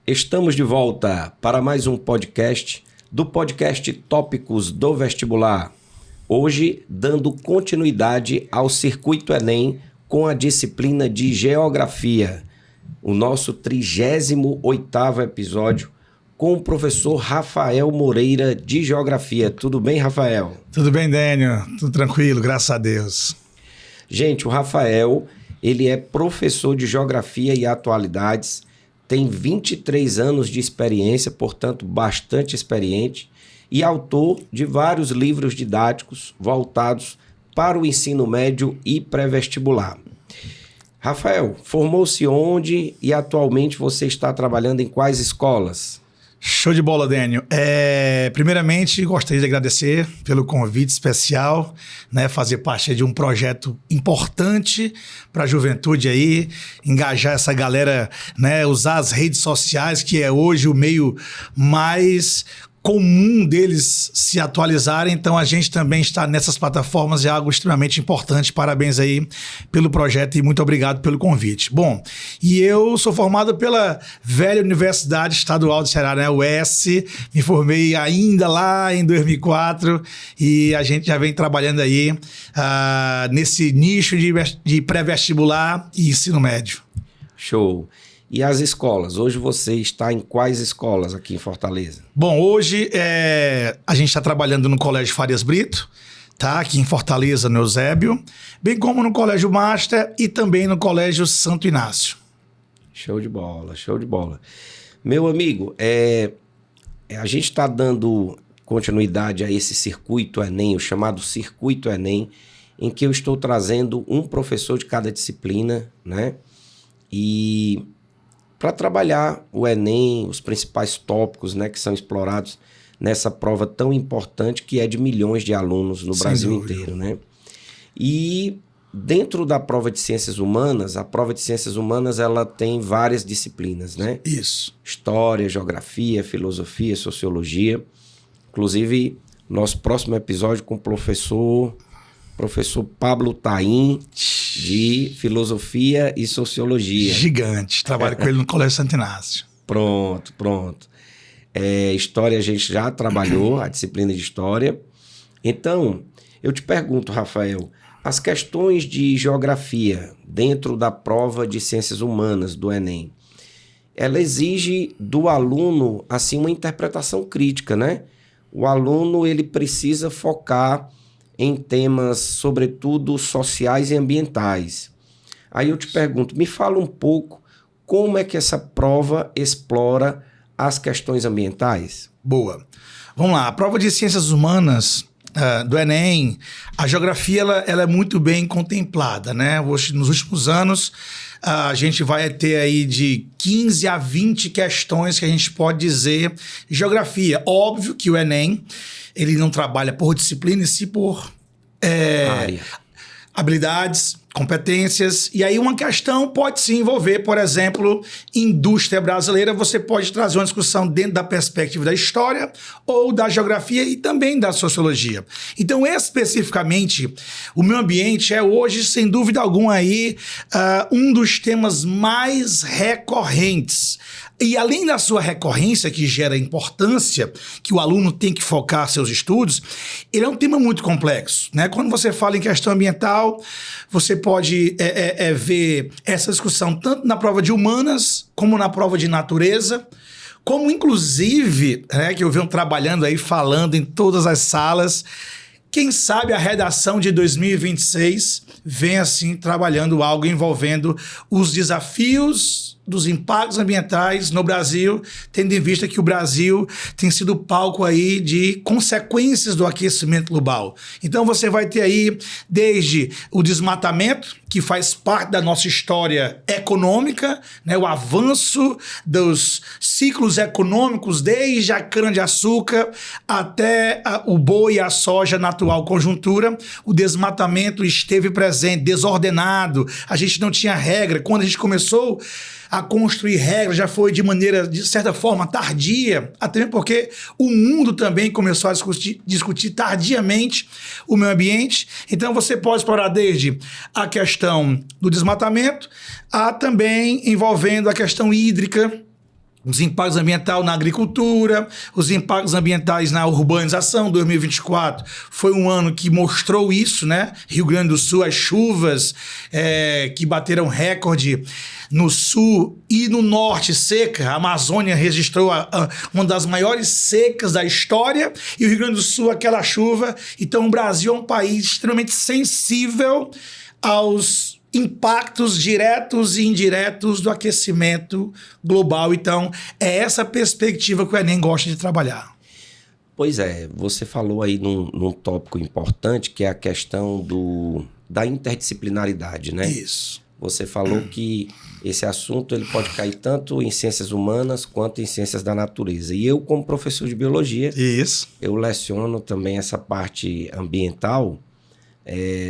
Estamos de volta para mais um podcast do podcast Tópicos do Vestibular. Hoje, dando continuidade ao Circuito Enem com a disciplina de Geografia. O nosso 38º episódio com o professor Rafael Moreira de Geografia. Tudo bem, Rafael? Tudo bem, Daniel. Tudo tranquilo, graças a Deus. Gente, o Rafael, ele é professor de Geografia e Atualidades, tem 23 anos de experiência, portanto, bastante experiente, e autor de vários livros didáticos voltados para o ensino médio e pré-vestibular. Rafael, formou-se onde e atualmente você está trabalhando em quais escolas? Show de bola, Daniel. Primeiramente, gostaria de agradecer pelo convite especial, né, fazer parte de um projeto importante para a juventude aí, engajar essa galera, né, usar as redes sociais, que é hoje o meio mais comum deles se atualizarem, então a gente também está nessas plataformas, é algo extremamente importante. Parabéns aí pelo projeto e muito obrigado pelo convite. Bom, e eu sou formado pela velha Universidade Estadual do Ceará, né, UES, me formei ainda lá em 2004 e a gente já vem trabalhando aí nesse nicho de pré-vestibular e ensino médio. Show! E as escolas? Hoje você está em quais escolas aqui em Fortaleza? Bom, hoje a gente está trabalhando no Colégio Farias Brito, tá? Aqui em Fortaleza, no Eusébio, bem como no Colégio Master e também no Colégio Santo Inácio. Show de bola, show de bola. Meu amigo, a gente está dando continuidade a esse Circuito Enem, o chamado Circuito Enem, em que eu estou trazendo um professor de cada disciplina, né? E para trabalhar o Enem, os principais tópicos, né, que são explorados nessa prova tão importante que é de milhões de alunos no Brasil inteiro, né? E dentro da prova de Ciências Humanas, a prova de Ciências Humanas ela tem várias disciplinas, né? Isso. História, Geografia, Filosofia, Sociologia. Inclusive, nosso próximo episódio com o professor Pablo Taim, de Filosofia e Sociologia. Gigante. Trabalho com ele no Colégio Santo Inácio. Pronto. História a gente já trabalhou, a disciplina de História. Então, eu te pergunto, Rafael, as questões de Geografia dentro da prova de Ciências Humanas do Enem, ela exige do aluno, assim, uma interpretação crítica, né? O aluno, ele precisa focar em temas, sobretudo, sociais e ambientais. Aí eu te pergunto, me fala um pouco como é que essa prova explora as questões ambientais? Boa. Vamos lá, a prova de Ciências Humanas do Enem, a geografia ela é muito bem contemplada, né? Hoje, nos últimos anos, a gente vai ter aí de 15 a 20 questões que a gente pode dizer geografia. Óbvio que o Enem, ele não trabalha por disciplina, e sim por habilidades, competências. E aí uma questão pode se envolver, por exemplo, indústria brasileira. Você pode trazer uma discussão dentro da perspectiva da história ou da geografia e também da sociologia. Então, especificamente, o meio ambiente é hoje, sem dúvida alguma, aí, um dos temas mais recorrentes. E além da sua recorrência, que gera importância, que o aluno tem que focar seus estudos, ele é um tema muito complexo, né? Quando você fala em questão ambiental, você pode ver essa discussão tanto na prova de humanas, como na prova de natureza, como inclusive, que eu venho trabalhando aí, falando em todas as salas. Quem sabe a redação de 2026 vem assim trabalhando algo envolvendo os desafios dos impactos ambientais no Brasil, tendo em vista que o Brasil tem sido palco aí de consequências do aquecimento global. Então você vai ter aí desde o desmatamento, que faz parte da nossa história econômica, né, o avanço dos ciclos econômicos desde a cana-de-açúcar até o boi e a soja na atual conjuntura. O desmatamento esteve presente, desordenado, a gente não tinha regra. Quando a gente começou a construir regras, já foi de maneira, de certa forma, tardia, até mesmo porque o mundo também começou a discutir tardiamente o meio ambiente. Então você pode explorar desde a questão do desmatamento, a também envolvendo a questão hídrica, Os impactos ambientais na agricultura, os impactos ambientais na urbanização. 2024 foi um ano que mostrou isso, né? Rio Grande do Sul, as chuvas que bateram recorde no sul e no norte, seca. A Amazônia registrou uma das maiores secas da história e o Rio Grande do Sul, aquela chuva. Então, o Brasil é um país extremamente sensível aos impactos diretos e indiretos do aquecimento global. Então, é essa perspectiva que o Enem gosta de trabalhar. Pois é, você falou aí num tópico importante, que é a questão da interdisciplinaridade, né? Isso. Você falou que esse assunto ele pode cair tanto em ciências humanas quanto em ciências da natureza. E eu, como professor de biologia, eu leciono também essa parte ambiental,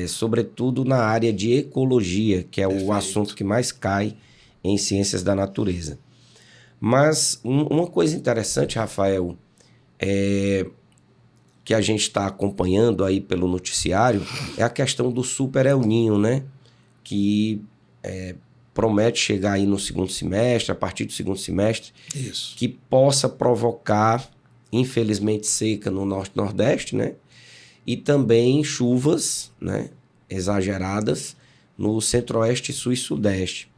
sobretudo na área de ecologia, que é o assunto que mais cai em ciências da natureza. Mas uma coisa interessante, Rafael, que a gente está acompanhando aí pelo noticiário, é a questão do Super El Niño, né? Que promete chegar aí no segundo semestre, a partir do segundo semestre, isso, que possa provocar, infelizmente, seca no Norte e Nordeste, né? E também chuvas, né, exageradas no Centro-Oeste, Sul e Sudeste.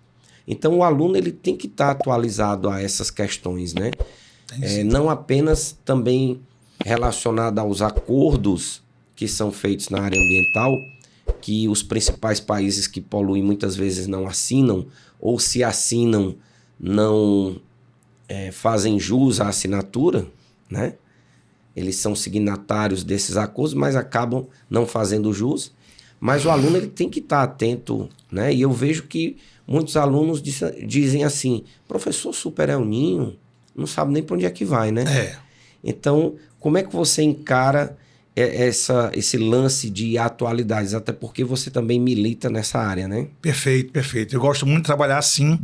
Então, o aluno ele tem que estar atualizado a essas questões, né? Não apenas também relacionado aos acordos que são feitos na área ambiental, que os principais países que poluem muitas vezes não assinam, ou se assinam, não fazem jus à assinatura, né? Eles são signatários desses acordos, mas acabam não fazendo jus. Mas o aluno ele tem que estar atento, né? E eu vejo que muitos alunos dizem assim, professor Super El Niño, não sabe nem para onde é que vai, né? Então, como é que você encara esse lance de atualidades? Até porque você também milita nessa área, né? Perfeito, perfeito. Eu gosto muito de trabalhar assim,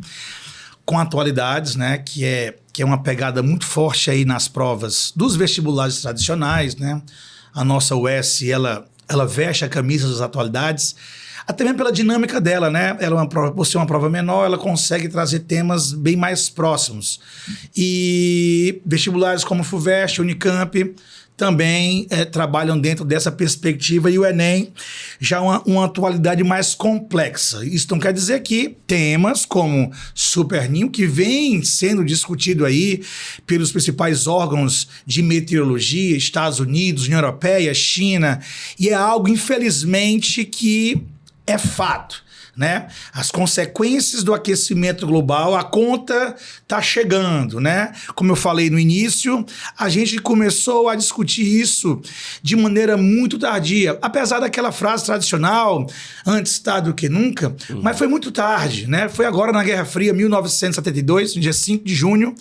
com atualidades, né? Que é uma pegada muito forte aí nas provas dos vestibulares tradicionais, né? A nossa UES, ela veste a camisa das atualidades, até mesmo pela dinâmica dela, né? Ela é uma prova, por ser uma prova menor, ela consegue trazer temas bem mais próximos. E vestibulares como FUVEST, Unicamp, também trabalham dentro dessa perspectiva, e o Enem já é uma atualidade mais complexa. Isso não quer dizer que temas como Super Ninho, que vem sendo discutido aí pelos principais órgãos de meteorologia, Estados Unidos, União Europeia, China, e é algo, infelizmente, que é fato, né? As consequências do aquecimento global, a conta está chegando, né? Como eu falei no início, a gente começou a discutir isso de maneira muito tardia, apesar daquela frase tradicional, antes tarde do que nunca, mas foi muito tarde, né? Foi agora na Guerra Fria, 1972, no dia 5 de junho,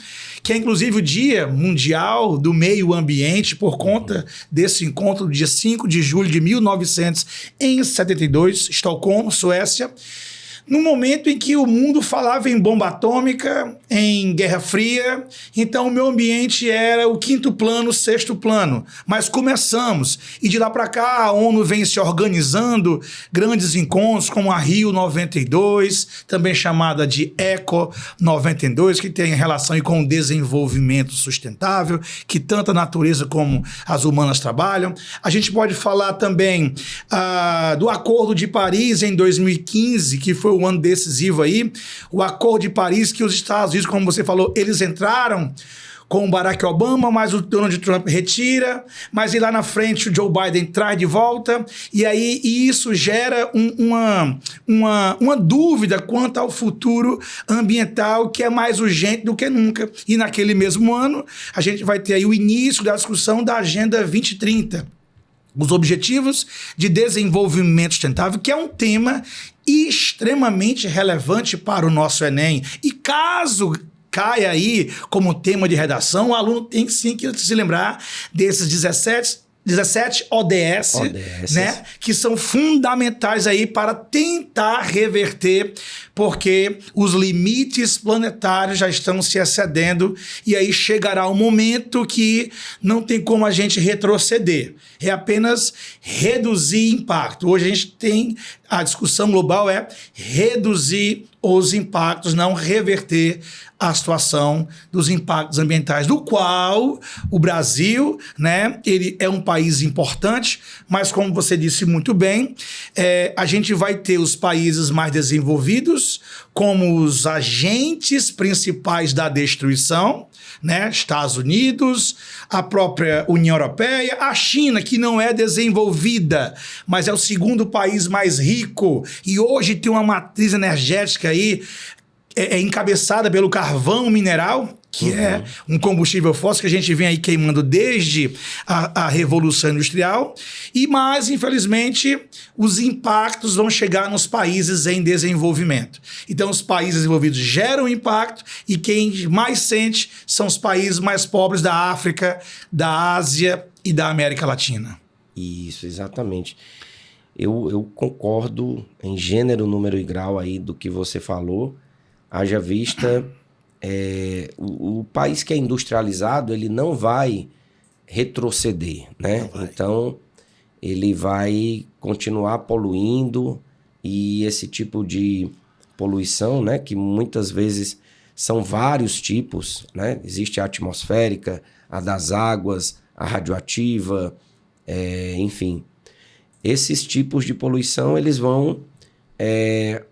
que é inclusive o Dia Mundial do Meio Ambiente, por conta desse encontro do dia 5 de julho de 1972, Estocolmo, Suécia, no momento em que o mundo falava em bomba atômica, em Guerra Fria. Então o meio ambiente era o quinto plano, sexto plano. Mas começamos, e de lá para cá a ONU vem se organizando, grandes encontros como a Rio 92, também chamada de ECO 92, que tem relação aí com o desenvolvimento sustentável, que tanto a natureza como as humanas trabalham. A gente pode falar também do Acordo de Paris em 2015, que foi o ano decisivo aí, o Acordo de Paris, que os Estados Unidos, como você falou, eles entraram com o Barack Obama, mas o Donald Trump retira, mas e lá na frente o Joe Biden traz de volta, e aí isso gera uma dúvida quanto ao futuro ambiental, que é mais urgente do que nunca. E naquele mesmo ano, a gente vai ter aí o início da discussão da Agenda 2030, os Objetivos de Desenvolvimento Sustentável, que é um tema extremamente relevante para o nosso Enem. E caso caia aí como tema de redação, o aluno tem sim que se lembrar desses 17 ODS, né, que são fundamentais aí para tentar reverter, porque os limites planetários já estão se excedendo, e aí chegará um momento que não tem como a gente retroceder, é apenas reduzir impacto. Hoje a gente tem a discussão global é reduzir os impactos, não reverter a situação dos impactos ambientais, do qual o Brasil, né, ele é um país importante, mas como você disse muito bem, a gente vai ter os países mais desenvolvidos como os agentes principais da destruição, né? Estados Unidos, a própria União Europeia, a China, que não é desenvolvida, mas é o segundo país mais rico e hoje tem uma matriz energética aí encabeçada pelo carvão mineral, que é um combustível fóssil que a gente vem aí queimando desde a Revolução Industrial, mas, infelizmente, os impactos vão chegar nos países em desenvolvimento. Então, os países desenvolvidos geram impacto e quem mais sente são os países mais pobres da África, da Ásia e da América Latina. Isso, exatamente. Eu concordo em gênero, número e grau aí do que você falou. Haja vista, o país que é industrializado, ele não vai retroceder, né? Então, ele vai continuar poluindo e esse tipo de poluição, né? Que muitas vezes são vários tipos, né? Existe a atmosférica, a das águas, a radioativa, enfim. Esses tipos de poluição, eles vão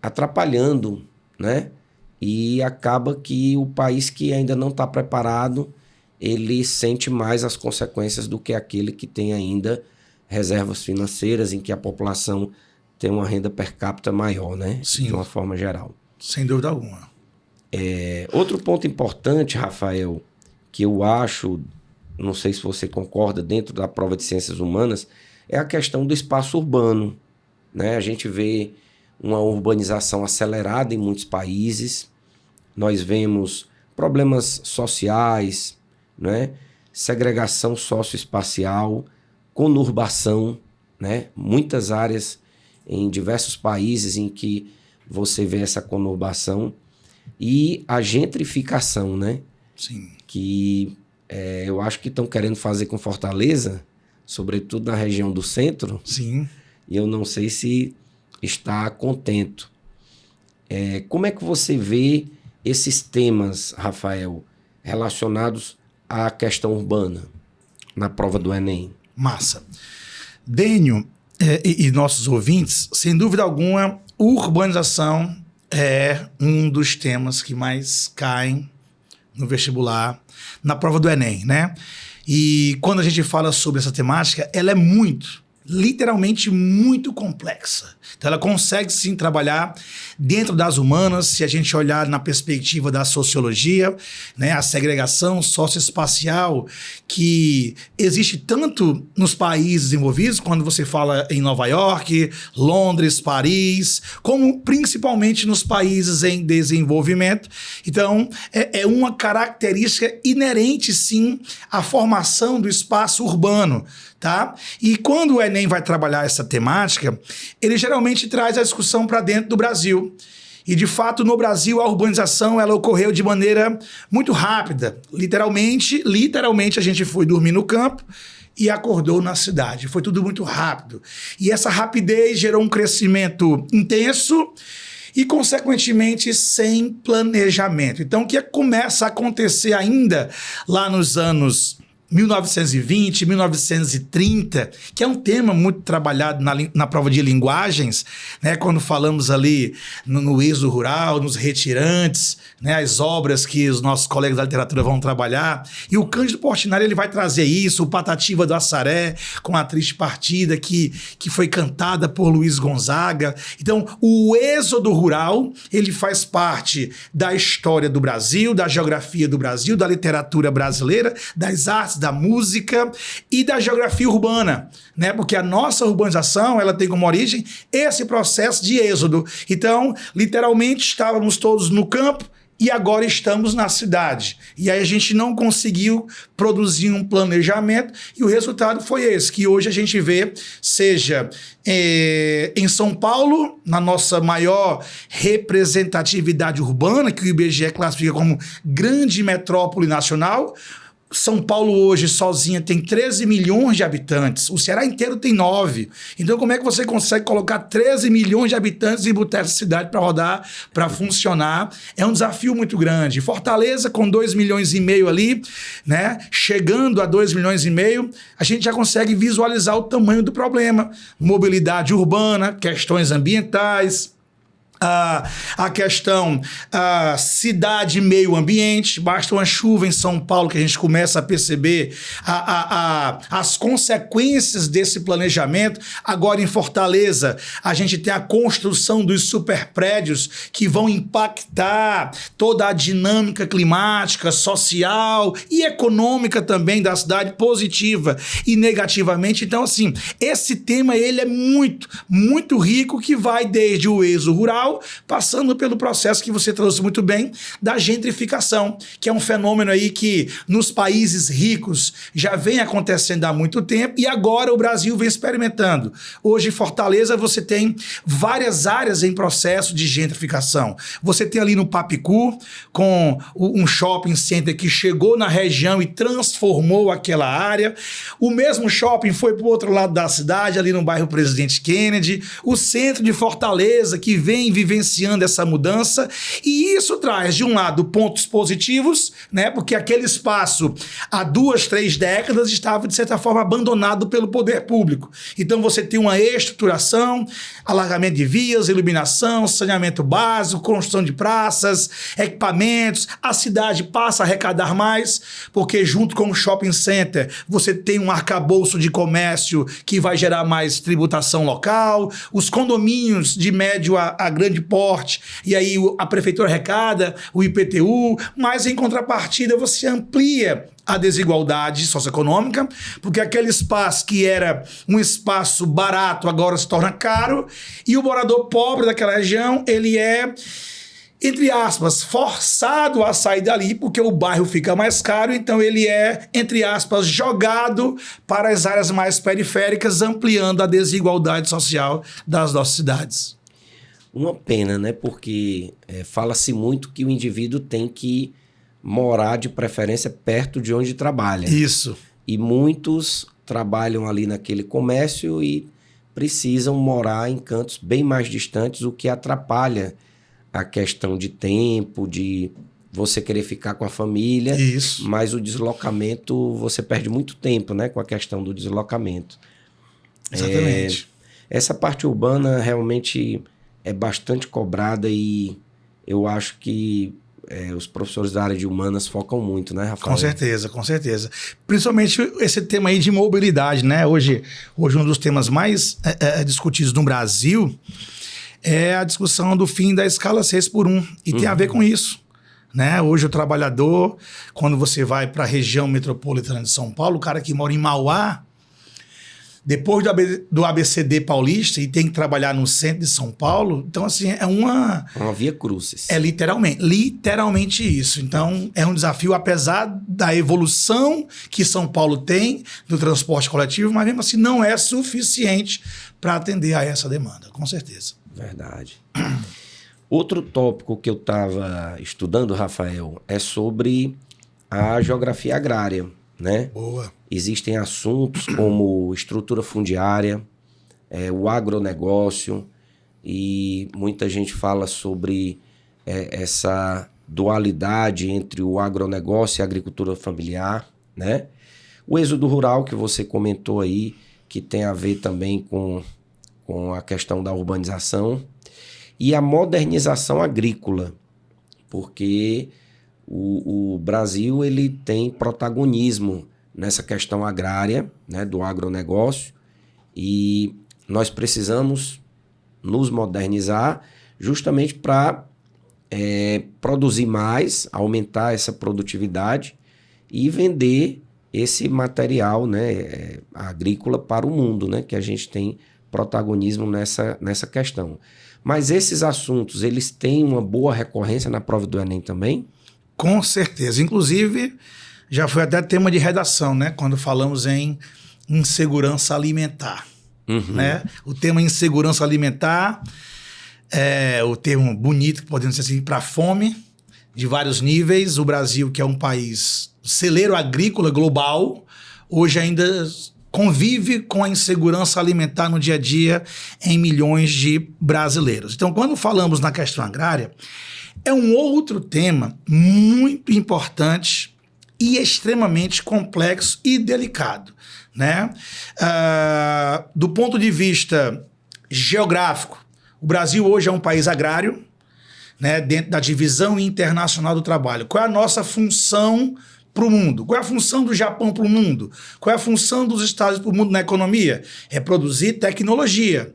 atrapalhando, né? E acaba que o país que ainda não está preparado, ele sente mais as consequências do que aquele que tem ainda reservas financeiras, em que a população tem uma renda per capita maior, né? Sim. De uma forma geral. Sem dúvida alguma. Outro ponto importante, Rafael, que eu acho, não sei se você concorda, dentro da prova de ciências humanas, é a questão do espaço urbano, né? A gente vê uma urbanização acelerada em muitos países. Nós vemos problemas sociais, né? Segregação socioespacial, conurbação, né? Muitas áreas em diversos países em que você vê essa conurbação e a gentrificação, né? Sim. Que eu acho que estão querendo fazer com Fortaleza, sobretudo na região do centro. Sim. E eu não sei se está contento. Como é que você vê esses temas, Rafael, relacionados à questão urbana na prova do Enem? Massa. Dênio e nossos ouvintes, sem dúvida alguma, urbanização é um dos temas que mais caem no vestibular, na prova do Enem, né? E quando a gente fala sobre essa temática, ela é literalmente muito complexa. Então ela consegue sim trabalhar dentro das humanas, se a gente olhar na perspectiva da sociologia, né, a segregação socioespacial que existe tanto nos países desenvolvidos, quando você fala em Nova York, Londres, Paris, como principalmente nos países em desenvolvimento. Então é uma característica inerente sim à formação do espaço urbano. Tá? E quando o Enem vai trabalhar essa temática, ele geralmente traz a discussão para dentro do Brasil. E, de fato, no Brasil, a urbanização ela ocorreu de maneira muito rápida. Literalmente, a gente foi dormir no campo e acordou na cidade. Foi tudo muito rápido. E essa rapidez gerou um crescimento intenso e, consequentemente, sem planejamento. Então, o que começa a acontecer ainda lá nos anos 1920, 1930, que é um tema muito trabalhado na prova de linguagens, né? Quando falamos ali no êxodo rural, nos retirantes, né? As obras que os nossos colegas da literatura vão trabalhar. E o Cândido Portinari ele vai trazer isso, o Patativa do Assaré, com a Triste Partida, que foi cantada por Luiz Gonzaga. Então, o êxodo rural, ele faz parte da história do Brasil, da geografia do Brasil, da literatura brasileira, das artes, da música e da geografia urbana, né? Porque a nossa urbanização, ela tem como origem esse processo de êxodo. Então, literalmente, estávamos todos no campo e agora estamos na cidade. E aí a gente não conseguiu produzir um planejamento e o resultado foi esse, que hoje a gente vê, seja em São Paulo, na nossa maior representatividade urbana, que o IBGE classifica como grande metrópole nacional, São Paulo hoje sozinha tem 13 milhões de habitantes, o Ceará inteiro tem 9. Então como é que você consegue colocar 13 milhões de habitantes e botar essa cidade para rodar, para funcionar? É um desafio muito grande. Fortaleza com 2,5 milhões ali, né? Chegando a 2,5 milhões, a gente já consegue visualizar o tamanho do problema. Mobilidade urbana, questões ambientais, a questão cidade e meio ambiente. Basta uma chuva em São Paulo que a gente começa a perceber as consequências desse planejamento. Agora em Fortaleza a gente tem a construção dos superprédios que vão impactar toda a dinâmica climática, social e econômica também da cidade, positiva e negativamente. Então assim, esse tema ele é muito, muito rico, que vai desde o êxodo rural, passando pelo processo que você trouxe muito bem da gentrificação, que é um fenômeno aí que nos países ricos já vem acontecendo há muito tempo e agora o Brasil vem experimentando. Hoje em Fortaleza você tem várias áreas em processo de gentrificação. Você tem ali no Papicu, com um shopping center que chegou na região e transformou aquela área. O mesmo shopping foi para o outro lado da cidade, ali no bairro Presidente Kennedy. O centro de Fortaleza, que vem vivenciando essa mudança, e isso traz, de um lado, pontos positivos, né? Porque aquele espaço, há 2, 3 décadas, estava, de certa forma, abandonado pelo poder público. Então, você tem uma estruturação, alargamento de vias, iluminação, saneamento básico, construção de praças, equipamentos, a cidade passa a arrecadar mais, porque junto com o shopping center, você tem um arcabouço de comércio que vai gerar mais tributação local, os condomínios de médio a grande porte, e aí a prefeitura arrecada, o IPTU, mas em contrapartida você amplia a desigualdade socioeconômica, porque aquele espaço que era um espaço barato agora se torna caro, e o morador pobre daquela região, ele é, entre aspas, forçado a sair dali, porque o bairro fica mais caro, então ele é, entre aspas, jogado para as áreas mais periféricas, ampliando a desigualdade social das nossas cidades. Uma pena, né? Porque fala-se muito que o indivíduo tem que morar de preferência perto de onde trabalha. Isso. E muitos trabalham ali naquele comércio e precisam morar em cantos bem mais distantes, o que atrapalha a questão de tempo, de você querer ficar com a família. Isso. Mas o deslocamento, você perde muito tempo, né? Com a questão do deslocamento. Exatamente. Essa parte urbana realmente é bastante cobrada e eu acho que os professores da área de humanas focam muito, né, Rafael? Com certeza, com certeza. Principalmente esse tema aí de mobilidade, né? Hoje um dos temas mais discutidos no Brasil é a discussão do fim da escala 6x1. E tem a ver com isso, né? Hoje o trabalhador, quando você vai para a região metropolitana de São Paulo, o cara que mora em Mauá, depois do ABCD paulista, e tem que trabalhar no centro de São Paulo, então assim, é uma via crucis. É literalmente isso. Então é um desafio, apesar da evolução que São Paulo tem no transporte coletivo, mas mesmo assim não é suficiente para atender a essa demanda, com certeza. Verdade. Outro tópico que eu estava estudando, Rafael, é sobre a geografia agrária, né? Boa. Existem assuntos como estrutura fundiária, o agronegócio, e muita gente fala sobre essa dualidade entre o agronegócio e a agricultura familiar, né? O êxodo rural que você comentou aí, que tem a ver também com a questão da urbanização, e a modernização agrícola, porque o Brasil ele tem protagonismo nessa questão agrária, né, do agronegócio, e nós precisamos nos modernizar justamente para produzir mais, aumentar essa produtividade e vender esse material, né, agrícola para o mundo, né, que a gente tem protagonismo nessa questão. Mas esses assuntos, eles têm uma boa recorrência na prova do Enem também? Com certeza. Inclusive, já foi até tema de redação, né? Quando falamos em insegurança alimentar. Né? O tema insegurança alimentar é o termo bonito, que podemos dizer assim, para fome, de vários níveis. O Brasil, que é um país celeiro agrícola global, hoje ainda convive com a insegurança alimentar no dia a dia em milhões de brasileiros. Então, quando falamos na questão agrária, é um outro tema muito importante e extremamente complexo e delicado, né? Do ponto de vista geográfico, o Brasil hoje é um país agrário, né, dentro da divisão internacional do trabalho. Qual é a nossa função para o mundo? Qual é a função do Japão para o mundo? Qual é a função dos Estados Unidos para o mundo na economia? É produzir tecnologia.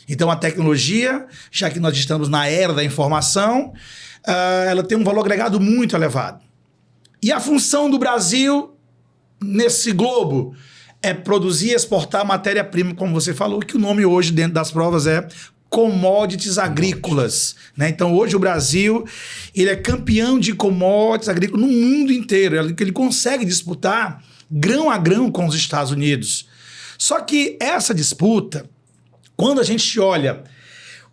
Então, a tecnologia, já que nós estamos na era da informação, ela tem um valor agregado muito elevado. E a função do Brasil nesse globo é produzir e exportar matéria-prima, como você falou, que o nome hoje dentro das provas é commodities agrícolas, né? Então, hoje o Brasil ele é campeão de commodities agrícolas no mundo inteiro. Ele consegue disputar grão a grão com os Estados Unidos. Só que essa disputa, quando a gente olha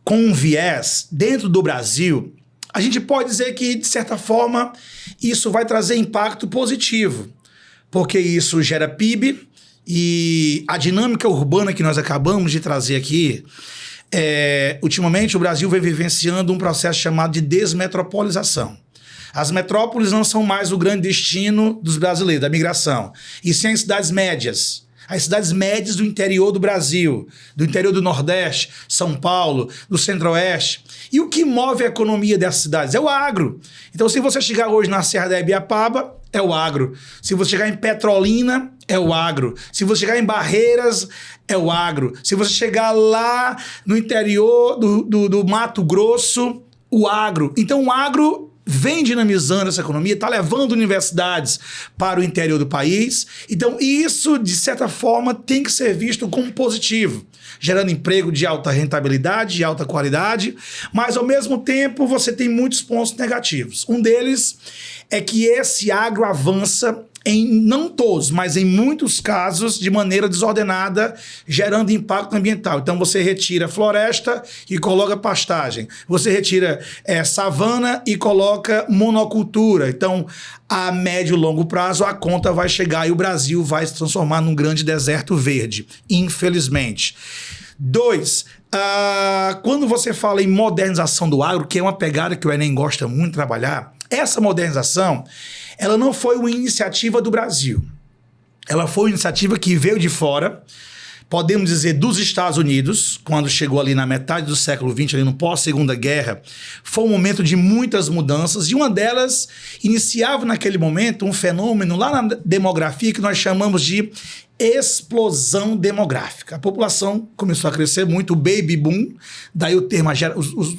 com um viés dentro do Brasil, a gente pode dizer que, de certa forma, isso vai trazer impacto positivo, porque isso gera PIB e a dinâmica urbana que nós acabamos de trazer aqui. Ultimamente o Brasil vem vivenciando um processo chamado de desmetropolização. As metrópoles não são mais o grande destino dos brasileiros, da migração, e sim as cidades médias. As cidades médias do interior do Brasil, do interior do Nordeste, São Paulo, do Centro-Oeste. E o que move a economia dessas cidades? É o agro. Então, se você chegar hoje na Serra da Ibiapaba, é o agro. Se você chegar em Petrolina, é o agro. Se você chegar em Barreiras, é o agro. Se você chegar lá no interior do Mato Grosso, o agro. Então, o agro vem dinamizando essa economia, está levando universidades para o interior do país. Então, isso, de certa forma, tem que ser visto como positivo, gerando emprego de alta rentabilidade, de alta qualidade, mas, ao mesmo tempo, você tem muitos pontos negativos. Um deles é que esse agro avança em, não todos, mas em muitos casos, de maneira desordenada, gerando impacto ambiental. Então, você retira floresta e coloca pastagem. Você retira savana e coloca monocultura. Então, a médio e longo prazo, a conta vai chegar e o Brasil vai se transformar num grande deserto verde, infelizmente. 2, quando você fala em modernização do agro, que é uma pegada que o Enem gosta muito de trabalhar, essa modernização, ela não foi uma iniciativa do Brasil. Ela foi uma iniciativa que veio de fora, podemos dizer dos Estados Unidos, quando chegou ali na metade do século XX, ali no pós-Segunda Guerra. Foi um momento de muitas mudanças e uma delas iniciava naquele momento um fenômeno lá na demografia que nós chamamos de explosão demográfica. A população começou a crescer muito, o baby boom, daí o termo,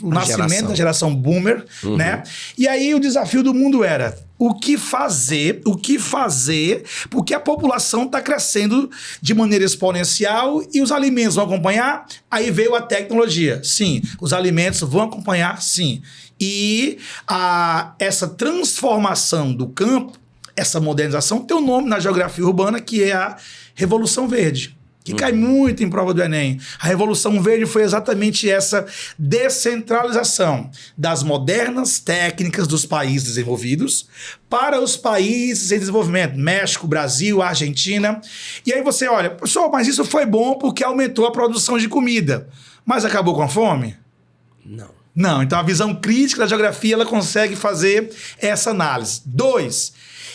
o nascimento da geração boomer, né? E aí o desafio do mundo era o que fazer, porque a população está crescendo de maneira exponencial e os alimentos vão acompanhar? Aí veio a tecnologia. Sim, os alimentos vão acompanhar, sim. E essa transformação do campo, essa modernização, tem um nome na geografia urbana que é a Revolução Verde, que cai muito em prova do Enem. A Revolução Verde foi exatamente essa descentralização das modernas técnicas dos países desenvolvidos para os países em desenvolvimento, México, Brasil, Argentina. E aí você olha, pessoal, mas isso foi bom porque aumentou a produção de comida, mas acabou com a fome? Não, então a visão crítica da geografia ela consegue fazer essa análise. 2,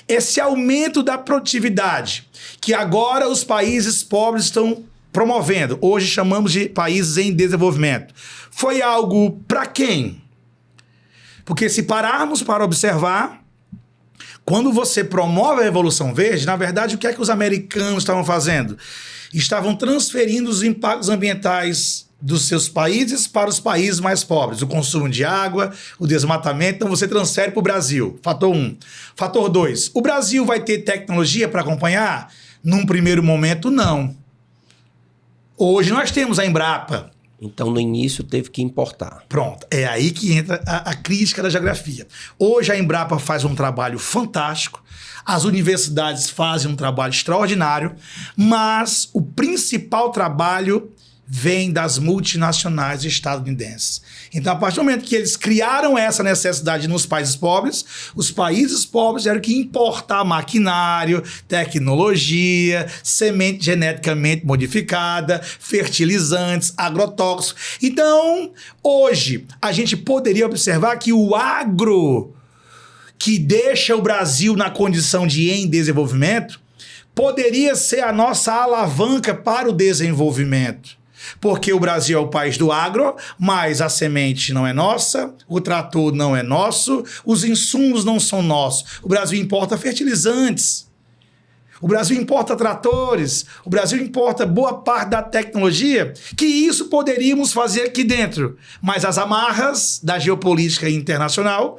esse aumento da produtividade, que agora os países pobres estão promovendo, hoje chamamos de países em desenvolvimento, foi algo para quem? Porque se pararmos para observar, quando você promove a Revolução Verde, na verdade, o que é que os americanos estavam fazendo? Estavam transferindo os impactos ambientais dos seus países para os países mais pobres. O consumo de água, o desmatamento, então você transfere para o Brasil. Fator 1. Fator 2. O Brasil vai ter tecnologia para acompanhar? Num primeiro momento, não. Hoje nós temos a Embrapa. Então, no início, teve que importar. Pronto. É aí que entra a crítica da geografia. Hoje a Embrapa faz um trabalho fantástico, as universidades fazem um trabalho extraordinário, mas o principal trabalho vem das multinacionais estadunidenses. Então, a partir do momento que eles criaram essa necessidade nos países pobres, os países pobres tiveram que importar maquinário, tecnologia, semente geneticamente modificada, fertilizantes, agrotóxicos. Então, hoje, a gente poderia observar que o agro, que deixa o Brasil na condição de em desenvolvimento, poderia ser a nossa alavanca para o desenvolvimento. Porque o Brasil é o país do agro, mas a semente não é nossa, o trator não é nosso, os insumos não são nossos. O Brasil importa fertilizantes, o Brasil importa tratores, o Brasil importa boa parte da tecnologia, que isso poderíamos fazer aqui dentro. Mas as amarras da geopolítica internacional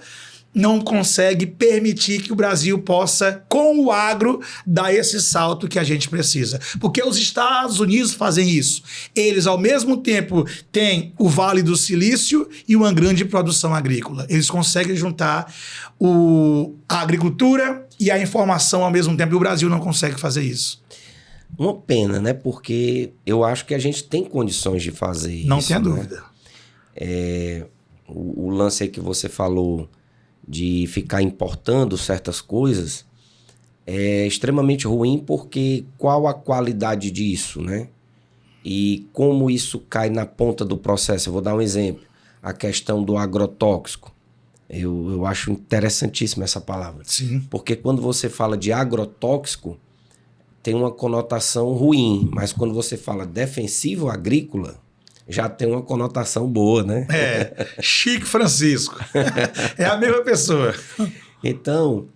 não consegue permitir que o Brasil possa, com o agro, dar esse salto que a gente precisa. Porque os Estados Unidos fazem isso. Eles, ao mesmo tempo, têm o Vale do Silício e uma grande produção agrícola. Eles conseguem juntar a agricultura e a informação ao mesmo tempo. E o Brasil não consegue fazer isso. Uma pena, né? Porque eu acho que a gente tem condições de fazer isso. Não tenha dúvida. O lance aí que você falou de ficar importando certas coisas é extremamente ruim, porque qual a qualidade disso, né? E como isso cai na ponta do processo. Eu vou dar um exemplo. A questão do agrotóxico. Eu acho interessantíssima essa palavra. Sim. Porque quando você fala de agrotóxico, tem uma conotação ruim. Mas quando você fala defensivo agrícola, já tem uma conotação boa, né? Chico Francisco. É a mesma pessoa. Então,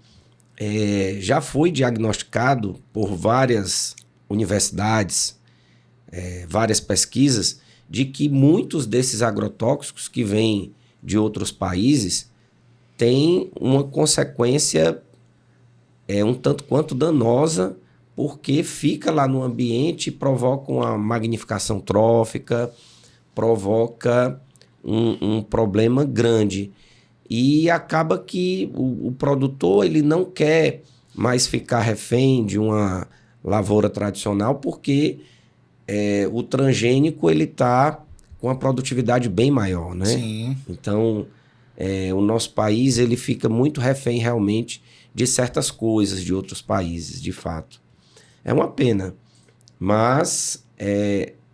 já foi diagnosticado por várias universidades, várias pesquisas, de que muitos desses agrotóxicos que vêm de outros países têm uma consequência um tanto quanto danosa, porque fica lá no ambiente e provoca uma magnificação trófica, provoca um problema grande. E acaba que o produtor ele não quer mais ficar refém de uma lavoura tradicional, porque o transgênico está com a produtividade bem maior, né? Sim. Então, o nosso país ele fica muito refém realmente de certas coisas de outros países, de fato. É uma pena, mas...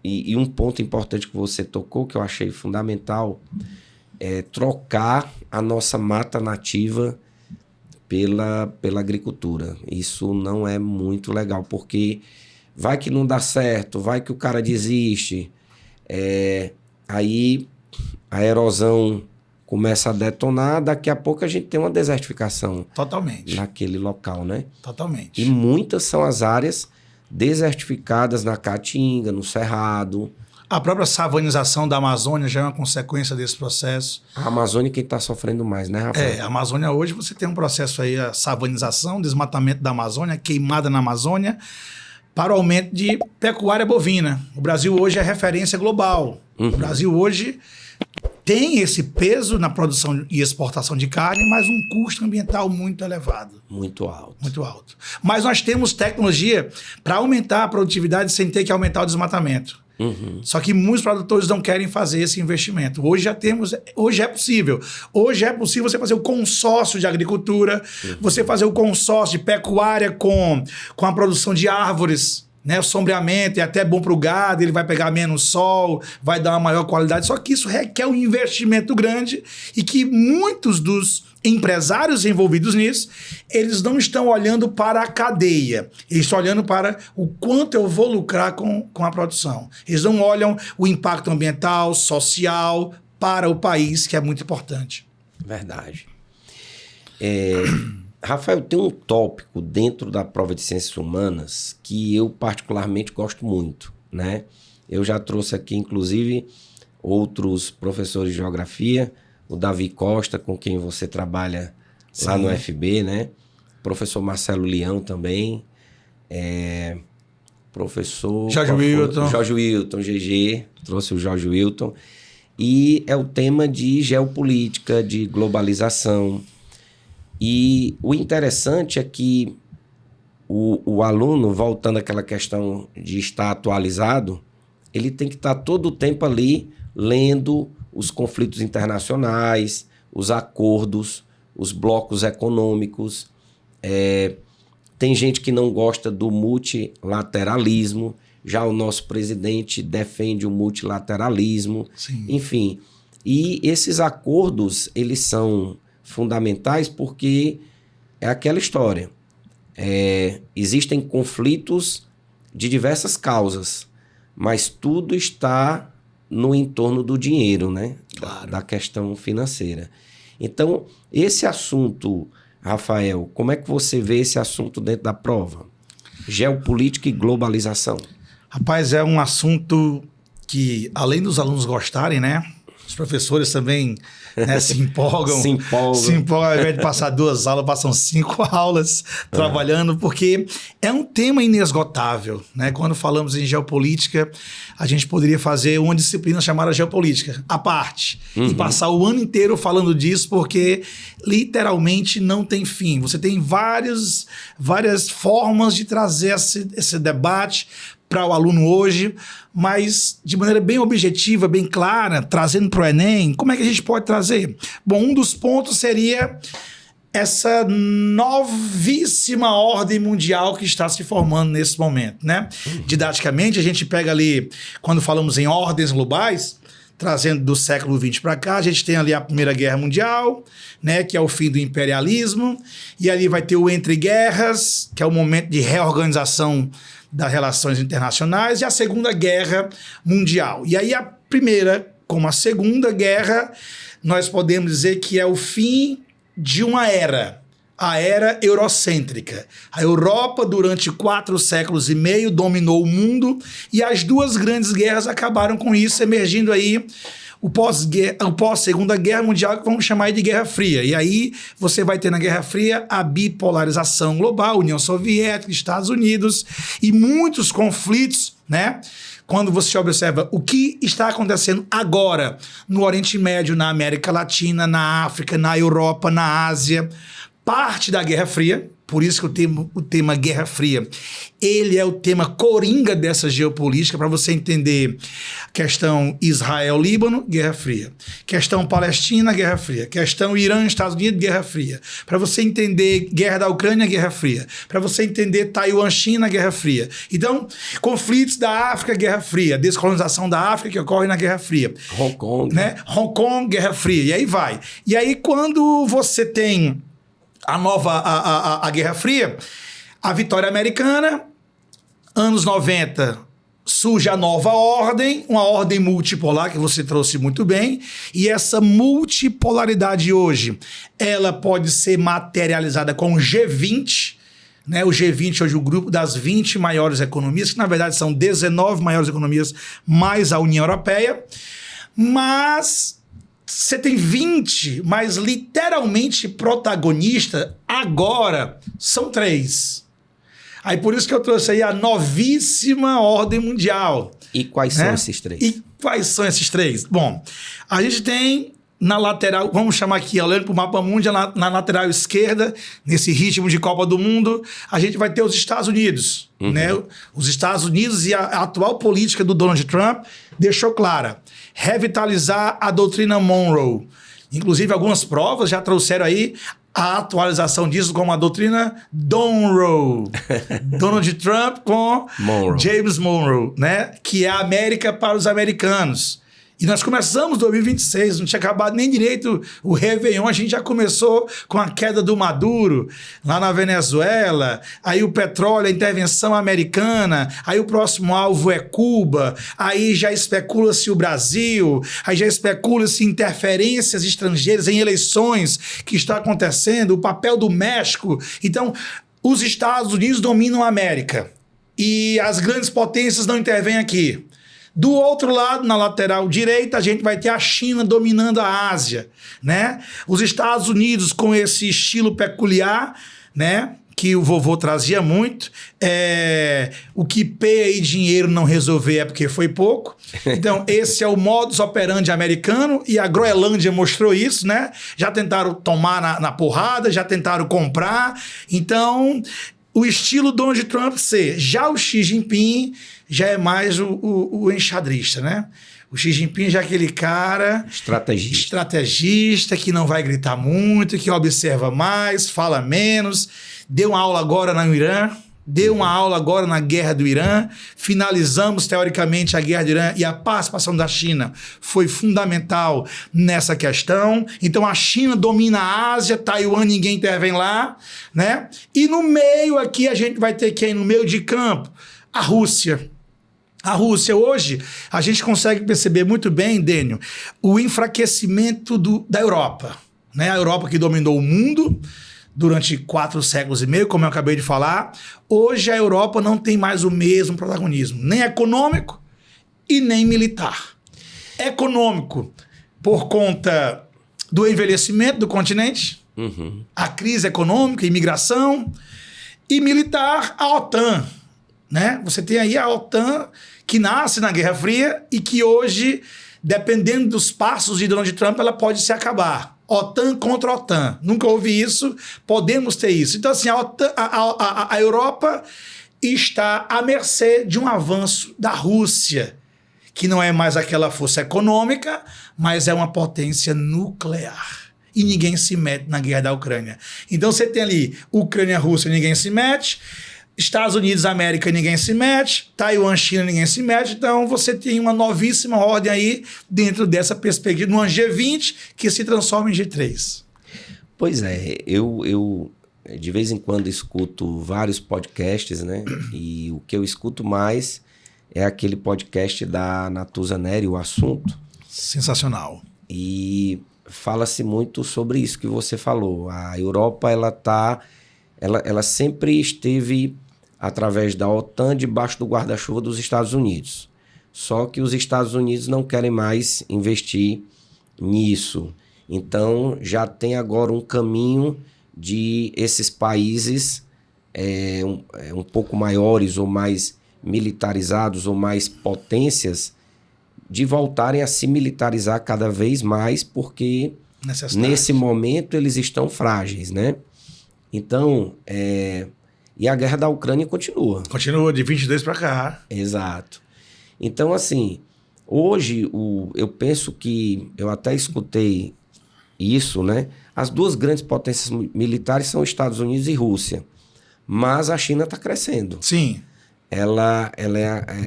E um ponto importante que você tocou, que eu achei fundamental, é trocar a nossa mata nativa pela agricultura. Isso não é muito legal, porque vai que não dá certo, vai que o cara desiste, aí a erosão começa a detonar, daqui a pouco a gente tem uma desertificação. Totalmente. Naquele local, né? Totalmente. E muitas são as áreas desertificadas na Caatinga, no Cerrado. A própria savanização da Amazônia já é uma consequência desse processo. A Amazônia é quem está sofrendo mais, né, Rafael? A Amazônia hoje você tem um processo aí, a savanização, desmatamento da Amazônia, queimada na Amazônia, para o aumento de pecuária bovina. O Brasil hoje é referência global. O Brasil hoje tem esse peso na produção e exportação de carne, mas um custo ambiental muito elevado. Muito alto. Muito alto. Mas nós temos tecnologia para aumentar a produtividade sem ter que aumentar o desmatamento. Só que muitos produtores não querem fazer esse investimento. Hoje é possível. Hoje é possível você fazer o consórcio de agricultura, você fazer o consórcio de pecuária com a produção de árvores, né? O sombreamento é até bom para o gado, ele vai pegar menos sol, vai dar uma maior qualidade. Só que isso requer um investimento grande e que muitos dos empresários envolvidos nisso, eles não estão olhando para a cadeia, eles estão olhando para o quanto eu vou lucrar com a produção. Eles não olham o impacto ambiental, social, para o país, que é muito importante. Verdade. Rafael, tem um tópico dentro da prova de Ciências Humanas que eu particularmente gosto muito, né? Eu já trouxe aqui, inclusive, outros professores de geografia, o Davi Costa, com quem você trabalha lá no FB, né? Professor Marcelo Leão também, professor... Jorge Wilton. Jorge Wilton, GG, trouxe o Jorge Wilton. E é o tema de geopolítica, de globalização. E o interessante é que o aluno, voltando àquela questão de estar atualizado, ele tem que estar todo o tempo ali lendo os conflitos internacionais, os acordos, os blocos econômicos. Tem gente que não gosta do multilateralismo, já o nosso presidente defende o multilateralismo. Sim. Enfim, e esses acordos, eles são fundamentais porque é aquela história. Existem conflitos de diversas causas, mas tudo está no entorno do dinheiro, né? Claro. Da questão financeira. Então, esse assunto, Rafael, como é que você vê esse assunto dentro da prova? Geopolítica e globalização. Rapaz, é um assunto que, além dos alunos gostarem, né? Os professores também, né, se empolgam. Se empolgam. Ao invés de passar 2 aulas, passam 5 aulas trabalhando, porque é um tema inesgotável, né? Quando falamos em geopolítica, a gente poderia fazer uma disciplina chamada geopolítica, à parte, e passar o ano inteiro falando disso, porque literalmente não tem fim. Você tem várias formas de trazer esse debate para o aluno hoje, mas de maneira bem objetiva, bem clara, trazendo para o Enem. Como é que a gente pode trazer? Bom, um dos pontos seria essa novíssima ordem mundial que está se formando nesse momento, né? Didaticamente, a gente pega ali, quando falamos em ordens globais, trazendo do século XX para cá, a gente tem ali a Primeira Guerra Mundial, né, que é o fim do imperialismo, e ali vai ter o entre guerras, que é o momento de reorganização das relações internacionais, e a Segunda Guerra Mundial. E aí a primeira, como a Segunda Guerra, nós podemos dizer que é o fim de uma era, a era eurocêntrica. A Europa, durante 4 séculos e meio, dominou o mundo, e as 2 grandes guerras acabaram com isso, emergindo aí o pós-Segunda Guerra Mundial, que vamos chamar de Guerra Fria. E aí você vai ter na Guerra Fria a bipolarização global, União Soviética, Estados Unidos, e muitos conflitos, né? Quando você observa o que está acontecendo agora no Oriente Médio, na América Latina, na África, na Europa, na Ásia, parte da Guerra Fria. Por isso que o tema Guerra Fria, ele é o tema coringa dessa geopolítica, para você entender questão Israel-Líbano, Guerra Fria. Questão Palestina, Guerra Fria. Questão Irã-Estados Unidos, Guerra Fria. Para você entender Guerra da Ucrânia, Guerra Fria. Para você entender Taiwan-China, Guerra Fria. Então, conflitos da África, Guerra Fria. Descolonização da África que ocorre na Guerra Fria. Hong Kong. Né? Hong Kong, Guerra Fria. E aí vai. E aí, quando você tem a Guerra Fria, a vitória americana, anos 90, surge a nova ordem, uma ordem multipolar que você trouxe muito bem, e essa multipolaridade hoje, ela pode ser materializada com o G20, né? O G20 hoje é o grupo das 20 maiores economias, que na verdade são 19 maiores economias mais a União Europeia, mas você tem 20, mas literalmente protagonista agora são 3. Aí por isso que eu trouxe aí a novíssima ordem mundial. E quais são esses 3? E quais são esses 3? Bom, a gente tem na lateral, vamos chamar aqui, olhando para o mapa mundial, na lateral esquerda, nesse ritmo de Copa do Mundo, a gente vai ter os Estados Unidos. Né? Os Estados Unidos e a atual política do Donald Trump deixou clara: revitalizar a doutrina Monroe. Inclusive, algumas provas já trouxeram aí a atualização disso como a doutrina Monroe. Donald Trump com Monroe. James Monroe, né? Que é a América para os americanos. E nós começamos 2026, não tinha acabado nem direito o Réveillon, a gente já começou com a queda do Maduro lá na Venezuela, aí o petróleo, a intervenção americana, aí o próximo alvo é Cuba, aí já especula-se o Brasil, aí já especula-se interferências estrangeiras em eleições que está acontecendo, o papel do México. Então, os Estados Unidos dominam a América e as grandes potências não intervêm aqui. Do outro lado, na lateral direita, a gente vai ter a China dominando a Ásia, né? Os Estados Unidos com esse estilo peculiar, né? Que o vovô trazia muito. O que peia e dinheiro não resolver é porque foi pouco. Então, esse é o modus operandi americano, e a Groenlândia mostrou isso, né? Já tentaram tomar na porrada, já tentaram comprar. Então, o estilo Donald Trump ser. Já o Xi Jinping já é mais o enxadrista, né? O Xi Jinping já é aquele cara... Estrategista, que não vai gritar muito, que observa mais, fala menos. Deu uma aula agora no Irã, deu uma aula agora na guerra do Irã. Finalizamos, teoricamente, a guerra do Irã e a participação da China foi fundamental nessa questão. Então, a China domina a Ásia, Taiwan, ninguém intervém lá, né? E no meio aqui, a gente vai ter quem? No meio de campo? A Rússia. A Rússia, hoje, a gente consegue perceber muito bem, Dênio, o enfraquecimento da Europa, né? A Europa que dominou o mundo durante 4 séculos e meio, como eu acabei de falar. Hoje, a Europa não tem mais o mesmo protagonismo, nem econômico e nem militar. Econômico, por conta do envelhecimento do continente, a crise econômica, imigração, e militar, a OTAN, né? Você tem aí a OTAN que nasce na Guerra Fria e que hoje, dependendo dos passos de Donald Trump, ela pode se acabar. OTAN contra OTAN. Nunca houve isso, podemos ter isso. Então, assim, a Europa está à mercê de um avanço da Rússia, que não é mais aquela força econômica, mas é uma potência nuclear. E ninguém se mete na guerra da Ucrânia. Então, você tem ali Ucrânia, Rússia, ninguém se mete. Estados Unidos, América, ninguém se mete. Taiwan, China, ninguém se mete. Então, você tem uma novíssima ordem aí dentro dessa perspectiva, numa G20 que se transforma em G3. Pois é, eu de vez em quando escuto vários podcasts, né? E o que eu escuto mais é aquele podcast da Natuza Neri, O Assunto. Sensacional. E fala-se muito sobre isso que você falou. A Europa, ela sempre esteve, através da OTAN, debaixo do guarda-chuva dos Estados Unidos. Só que os Estados Unidos não querem mais investir nisso. Então, já tem agora um caminho de esses países um pouco maiores ou mais militarizados ou mais potências de voltarem a se militarizar cada vez mais, porque nesse momento eles estão frágeis, né? Então, e a guerra da Ucrânia continua. Continua, de 22 para cá. Exato. Então, assim, hoje eu penso que, eu até escutei isso, né? As duas grandes potências militares são Estados Unidos e Rússia. Mas a China está crescendo. Sim. Ela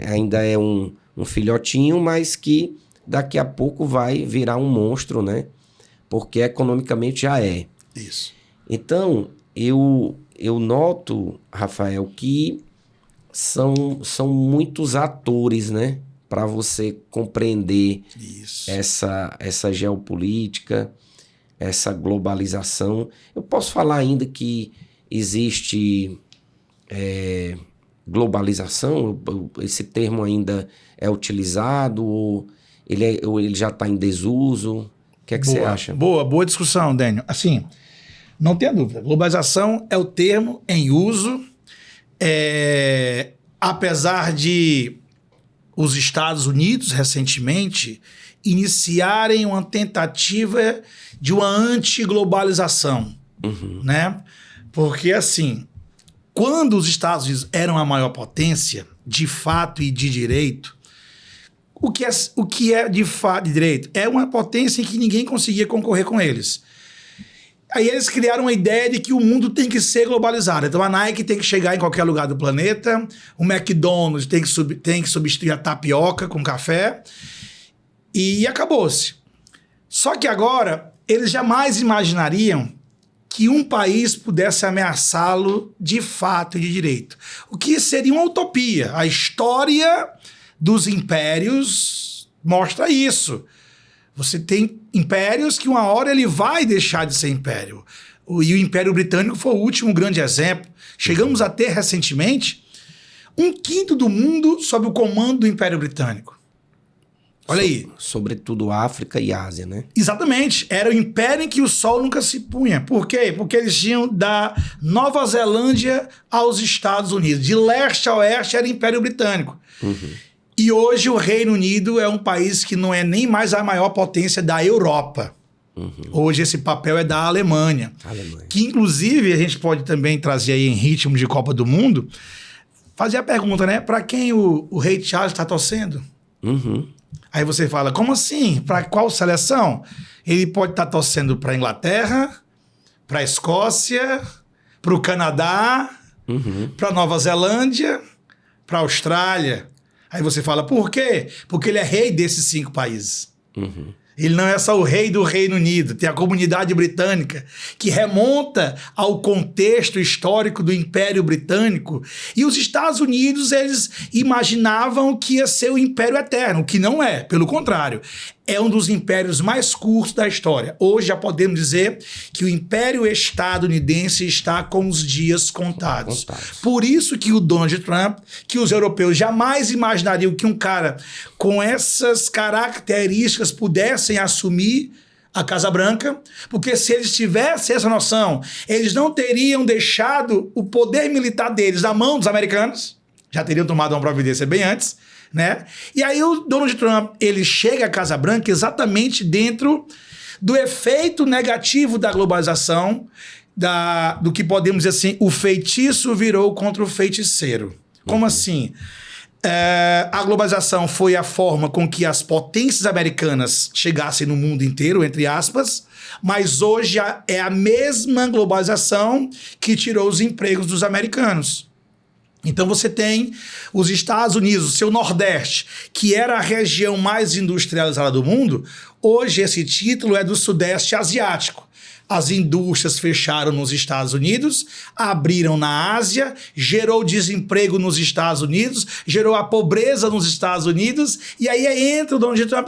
ainda é um filhotinho, mas que daqui a pouco vai virar um monstro, né? Porque economicamente já é. Isso. Então, eu noto, Rafael, que são muitos atores, né? Para você compreender essa geopolítica, essa globalização. Eu posso falar ainda que existe globalização? Esse termo ainda é utilizado ou ele já está em desuso? O que é que você acha? Boa discussão, Dênio. Assim, não tenha dúvida. Globalização é o termo em uso. Apesar de os Estados Unidos, recentemente, iniciarem uma tentativa de uma antiglobalização, né? Porque, assim, quando os Estados Unidos eram a maior potência, de fato e de direito, o que é de fato de direito? É uma potência em que ninguém conseguia concorrer com eles. Aí eles criaram a ideia de que o mundo tem que ser globalizado. Então a Nike tem que chegar em qualquer lugar do planeta, o McDonald's tem que substituir a tapioca com café, e acabou-se. Só que agora, eles jamais imaginariam que um país pudesse ameaçá-lo de fato e de direito. O que seria uma utopia. A história dos impérios mostra isso. Você tem impérios que uma hora ele vai deixar de ser império. E o Império Britânico foi o último grande exemplo. Chegamos a ter recentemente 1/5 do mundo sob o comando do Império Britânico. Olha aí. Sobretudo África e Ásia, né? Exatamente. Era o império em que o sol nunca se punha. Por quê? Porque eles tinham da Nova Zelândia aos Estados Unidos. De leste a oeste era o Império Britânico. E hoje o Reino Unido é um país que não é nem mais a maior potência da Europa. Hoje esse papel é da Alemanha. Que inclusive a gente pode também trazer aí em ritmo de Copa do Mundo, fazer a pergunta, né? Para quem o Rei Charles está torcendo? Aí você fala, como assim? Para qual seleção? Ele pode estar torcendo para a Inglaterra, para a Escócia, para o Canadá, para a Nova Zelândia, para a Austrália. Aí você fala, por quê? Porque ele é rei desses 5 países. Ele não é só o rei do Reino Unido, tem a comunidade britânica, que remonta ao contexto histórico do Império Britânico. E os Estados Unidos, eles imaginavam que ia ser o Império Eterno, o que não é, pelo contrário. É um dos impérios mais curtos da história. Hoje já podemos dizer que o Império Estadunidense está com os dias contados. Por isso que o Donald Trump, que os europeus jamais imaginariam que um cara com essas características pudessem assumir a Casa Branca, porque se eles tivessem essa noção, eles não teriam deixado o poder militar deles na mão dos americanos, já teriam tomado uma providência bem antes, né? E aí o Donald Trump, ele chega à Casa Branca exatamente dentro do efeito negativo da globalização, do que podemos dizer assim, o feitiço virou contra o feiticeiro. Como assim? A globalização foi a forma com que as potências americanas chegassem no mundo inteiro, entre aspas, mas hoje é a mesma globalização que tirou os empregos dos americanos. Então você tem os Estados Unidos, o seu Nordeste, que era a região mais industrializada do mundo, hoje esse título é do Sudeste Asiático. As indústrias fecharam nos Estados Unidos, abriram na Ásia, gerou desemprego nos Estados Unidos, gerou a pobreza nos Estados Unidos, e aí entra o Donald Trump,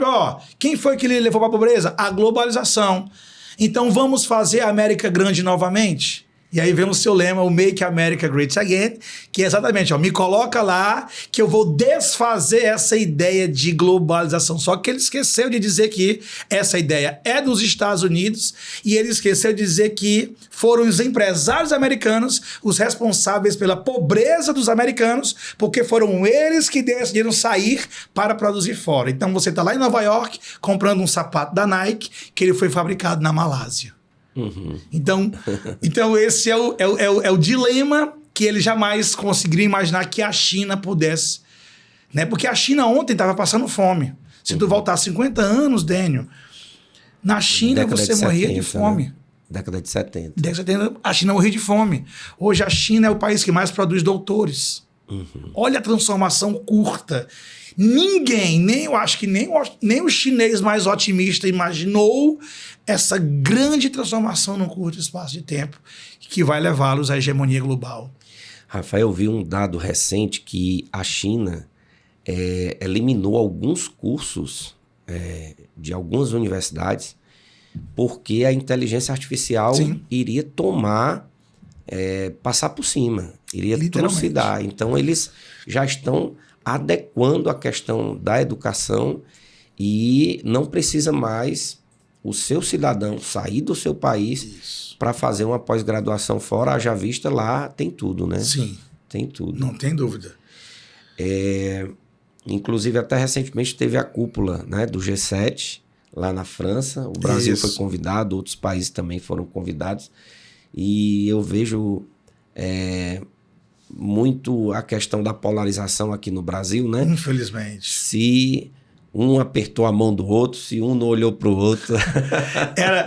quem foi que ele levou para a pobreza? A globalização. Então vamos fazer a América grande novamente? E aí vem o seu lema, o Make America Great Again, que é exatamente, me coloca lá que eu vou desfazer essa ideia de globalização. Só que ele esqueceu de dizer que essa ideia é dos Estados Unidos e ele esqueceu de dizer que foram os empresários americanos os responsáveis pela pobreza dos americanos, porque foram eles que decidiram sair para produzir fora. Então você está lá em Nova York comprando um sapato da Nike que ele foi fabricado na Malásia. Então esse é o dilema que ele jamais conseguiria imaginar que a China pudesse, né? Porque a China ontem estava passando fome. Se tu voltar 50 anos, Daniel, na China você morria de fome. Né? Década de 70. Década de 70, a China morria de fome. Hoje a China é o país que mais produz doutores. Olha a transformação curta. Ninguém, eu acho que nem o chinês mais otimista imaginou essa grande transformação num curto espaço de tempo que vai levá-los à hegemonia global. Rafael, eu vi um dado recente que a China eliminou alguns cursos de algumas universidades porque a inteligência artificial iria passar por cima, iria trucidar. Então eles já estão adequando a questão da educação e não precisa mais o seu cidadão sair do seu país para fazer uma pós-graduação fora, haja vista lá tem tudo, né? Sim. Tem tudo. Não tem dúvida. Inclusive, até recentemente teve a cúpula, né, do G7 lá na França. O Brasil foi convidado, outros países também foram convidados. E eu vejo muito a questão da polarização aqui no Brasil, né? Infelizmente. Se um apertou a mão do outro, se um não olhou para o outro.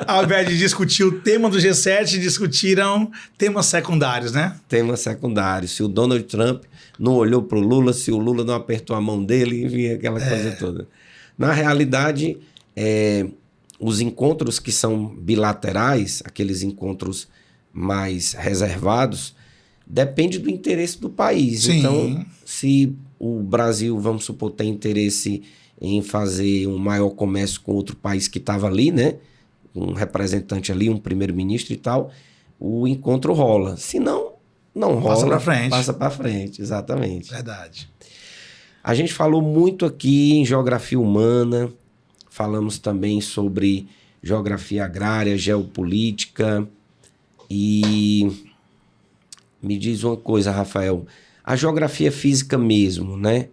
Ao invés de discutir o tema do G7, discutiram temas secundários, né? Temas secundários. Se o Donald Trump não olhou para o Lula, se o Lula não apertou a mão dele, enfim, aquela coisa toda. Na realidade, os encontros que são bilaterais, aqueles encontros mais reservados, depende do interesse do país. Sim. Então, se o Brasil, vamos supor, tem interesse em fazer um maior comércio com outro país que estava ali, né? Um representante ali, um primeiro-ministro e tal, o encontro rola. Se não, não rola. Passa para frente. Passa para frente, exatamente. Verdade. A gente falou muito aqui em geografia humana, falamos também sobre geografia agrária, geopolítica e me diz uma coisa, Rafael, a geografia física mesmo, né?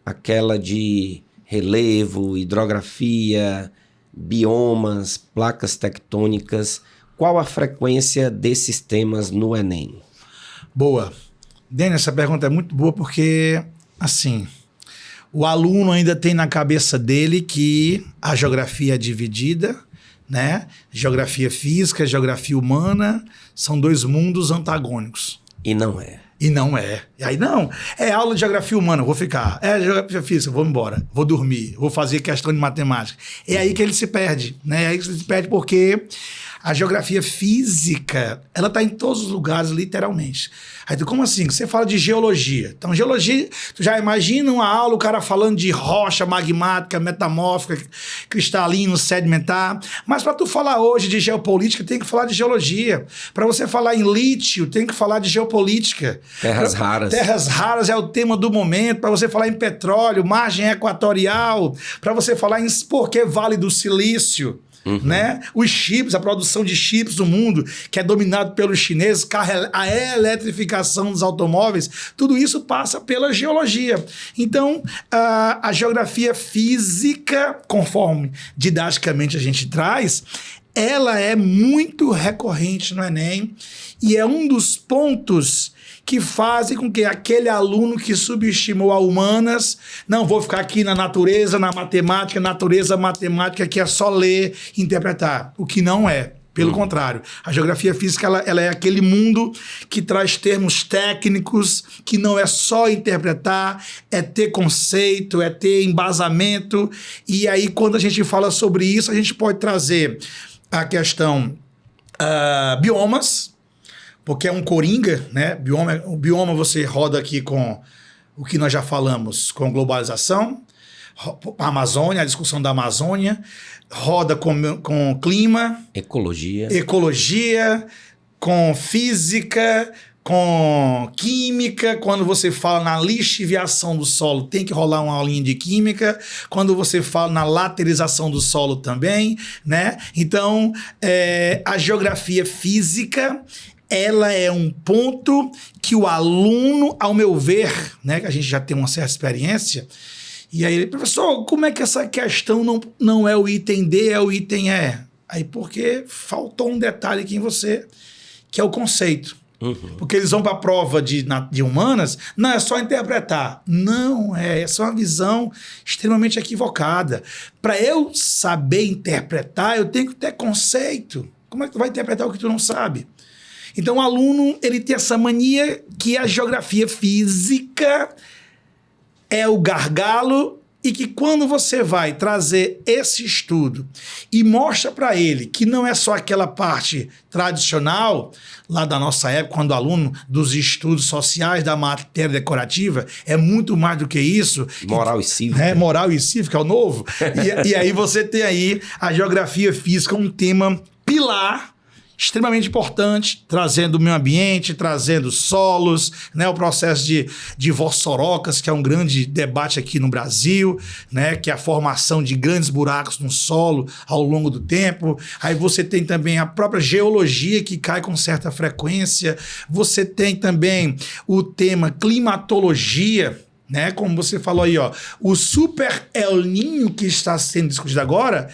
Aquela de relevo, hidrografia, biomas, placas tectônicas. Qual a frequência desses temas no Enem? Boa. Dênia, essa pergunta é muito boa porque, assim, o aluno ainda tem na cabeça dele que a geografia é dividida, né? Geografia física, geografia humana, são dois mundos antagônicos. E não é. E não é. E aí, não, é aula de geografia humana, vou ficar. É geografia física, vou embora. Vou dormir, vou fazer questão de matemática. É aí que ele se perde, né? É aí que ele se perde porque a geografia física, ela está em todos os lugares, literalmente. Aí, como assim? Você fala de geologia. Então, geologia, tu já imagina uma aula, o cara falando de rocha magmática, metamórfica, cristalino, sedimentar. Mas para tu falar hoje de geopolítica, tem que falar de geologia. Para você falar em lítio, tem que falar de geopolítica. Terras raras. Terras raras é o tema do momento. Para você falar em petróleo, margem equatorial. Para você falar em por que Vale do Silício. Né? Os chips, a produção de chips do mundo, que é dominado pelos chineses, a eletrificação dos automóveis, tudo isso passa pela geologia. Então, a geografia física, conforme didaticamente a gente traz, ela é muito recorrente no Enem e é um dos pontos que fazem com que aquele aluno que subestimou a humanas, não, vou ficar aqui na natureza, na matemática, natureza, matemática, que é só ler e interpretar. O que não é. Pelo contrário, a geografia física ela é aquele mundo que traz termos técnicos, que não é só interpretar, é ter conceito, é ter embasamento. E aí, quando a gente fala sobre isso, a gente pode trazer a questão biomas, porque é um coringa, né? O bioma você roda aqui com o que nós já falamos, com globalização, a Amazônia, a discussão da Amazônia, roda com clima, ecologia, com física, com química. Quando você fala na lixiviação do solo, tem que rolar uma aulinha de química. Quando você fala na laterização do solo também, né? Então, a geografia física, ela é um ponto que o aluno, ao meu ver, né, que a gente já tem uma certa experiência, e aí, professor, como é que essa questão não é o item D, é o item E? Aí, porque faltou um detalhe aqui em você, que é o conceito. Porque eles vão para a prova de humanas, não, é só interpretar. Não, essa é uma visão extremamente equivocada. Para eu saber interpretar, eu tenho que ter conceito. Como é que tu vai interpretar o que tu não sabe? Então, o aluno, ele tem essa mania que a geografia física é o gargalo e que quando você vai trazer esse estudo e mostra para ele que não é só aquela parte tradicional, lá da nossa época, quando o aluno dos estudos sociais, da matéria decorativa, é muito mais do que isso. Moral e cívica. Moral e cívica é o novo. E aí você tem aí a geografia física, um tema pilar, extremamente importante, trazendo o meio ambiente, trazendo solos, né, o processo de vossorocas, que é um grande debate aqui no Brasil, né, que é a formação de grandes buracos no solo ao longo do tempo. Aí você tem também a própria geologia, que cai com certa frequência. Você tem também o tema climatologia, né, como você falou aí, ó, o super El Niño que está sendo discutido agora,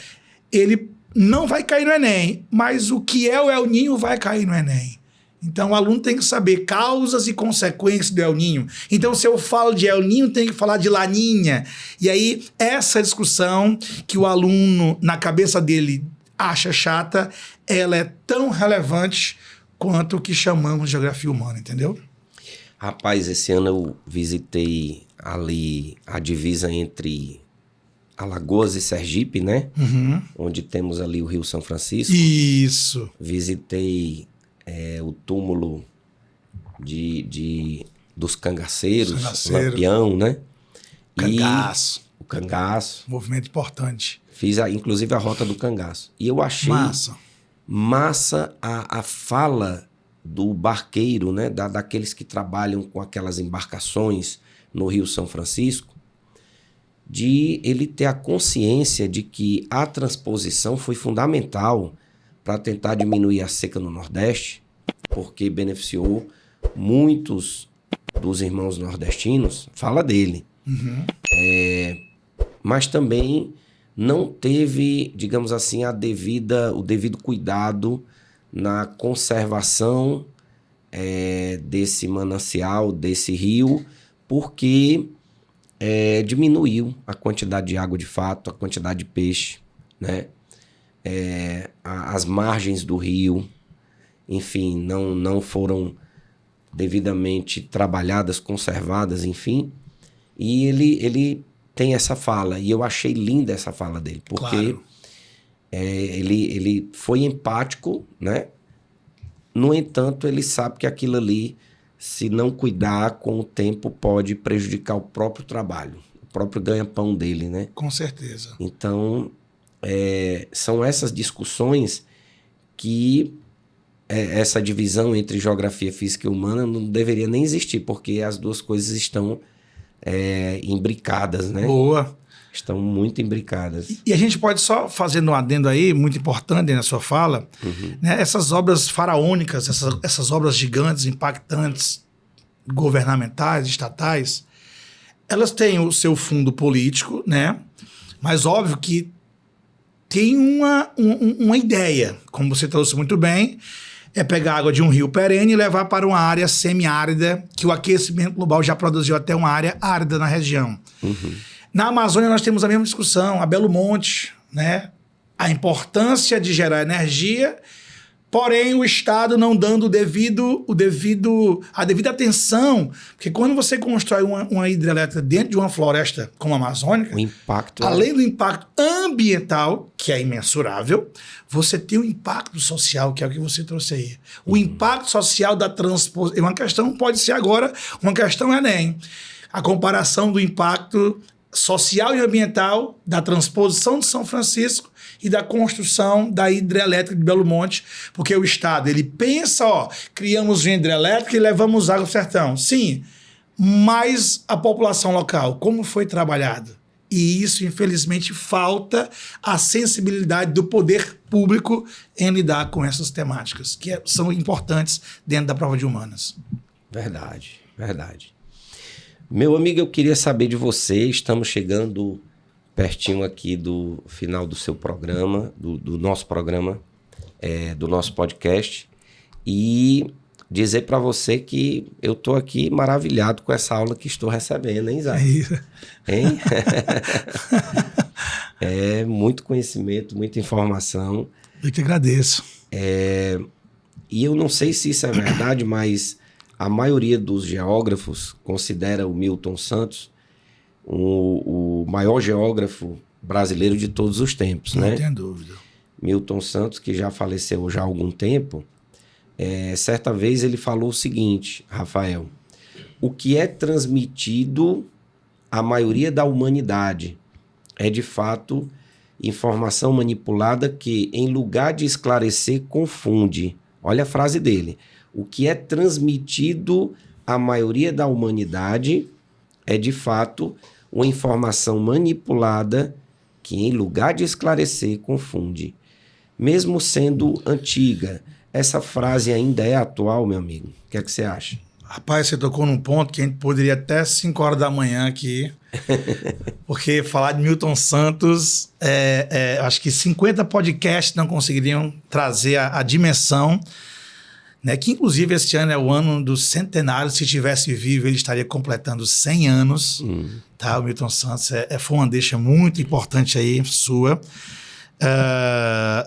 ele não vai cair no Enem, mas o que é o El Niño vai cair no Enem. Então, o aluno tem que saber causas e consequências do El Niño. Então, se eu falo de El Niño, tem que falar de Laninha. E aí, essa discussão que o aluno, na cabeça dele, acha chata, ela é tão relevante quanto o que chamamos de geografia humana, entendeu? Rapaz, esse ano eu visitei ali a divisa entre Alagoas e Sergipe, né? Onde temos ali o Rio São Francisco. Isso. Visitei o túmulo dos cangaceiros, Lampião, né? Cangaço. O cangaço. Movimento importante. Fiz, inclusive, a rota do cangaço. E eu achei massa a fala do barqueiro, né? Daqueles que trabalham com aquelas embarcações no Rio São Francisco, de ele ter a consciência de que a transposição foi fundamental para tentar diminuir a seca no Nordeste, porque beneficiou muitos dos irmãos nordestinos, fala dele. Mas também não teve, digamos assim, o devido cuidado na conservação desse manancial, desse rio, porque diminuiu a quantidade de água de fato, a quantidade de peixe, né? As margens do rio, enfim, não foram devidamente trabalhadas, conservadas, enfim. E ele tem essa fala, e eu achei linda essa fala dele, porque Claro. Ele foi empático, né? No entanto, ele sabe que aquilo ali, se não cuidar com o tempo, pode prejudicar o próprio trabalho, o próprio ganha-pão dele, né? Com certeza. Então, são essas discussões que essa divisão entre geografia física e humana não deveria nem existir, porque as duas coisas estão imbricadas, né? Boa. Estão muito imbricadas. E a gente pode só fazer um adendo aí, muito importante na sua fala, né? Essas obras faraônicas, essas obras gigantes, impactantes, governamentais, estatais, elas têm o seu fundo político, né? Mas óbvio que tem uma ideia, como você trouxe muito bem, é pegar água de um rio perene e levar para uma área semiárida, que o aquecimento global já produziu até uma área árida na região. Na Amazônia nós temos a mesma discussão, a Belo Monte, né? A importância de gerar energia, porém o Estado não dando a devida atenção, porque quando você constrói uma hidrelétrica dentro de uma floresta como a amazônica, O impacto além do impacto ambiental, que é imensurável, você tem o impacto social, que é o que você trouxe aí. O impacto social da transposição. Uma questão pode ser agora, uma questão Enem. A comparação do impacto social e ambiental da transposição de São Francisco e da construção da hidrelétrica de Belo Monte, porque o Estado, ele pensa, criamos uma hidrelétrica e levamos água ao sertão. Sim, mas a população local, como foi trabalhado? E isso, infelizmente, falta a sensibilidade do poder público em lidar com essas temáticas, que são importantes dentro da prova de humanas. Verdade, verdade. Meu amigo, eu queria saber de você, estamos chegando pertinho aqui do final do seu programa, do nosso programa, do nosso podcast, e dizer para você que eu estou aqui maravilhado com essa aula que estou recebendo, hein, Isaac? Hein? Muito conhecimento, muita informação. Eu que agradeço. E eu não sei se isso é verdade, mas a maioria dos geógrafos considera o Milton Santos o maior geógrafo brasileiro de todos os tempos, né? Não tenho dúvida. Milton Santos, que já faleceu já há algum tempo, certa vez ele falou o seguinte, Rafael: o que é transmitido à maioria da humanidade é, de fato, informação manipulada que, em lugar de esclarecer, confunde. Olha a frase dele. O que é transmitido à maioria da humanidade é, de fato, uma informação manipulada que, em lugar de esclarecer, confunde. Mesmo sendo antiga, essa frase ainda é atual, meu amigo? O que é que você acha? Rapaz, você tocou num ponto que a gente poderia até 5 horas da manhã aqui, porque falar de Milton Santos, acho que 50 podcasts não conseguiriam trazer a dimensão, né? Que inclusive este ano é o ano do centenário. Se estivesse vivo, ele estaria completando 100 anos. Tá? O Milton Santos foi uma deixa muito importante aí, sua.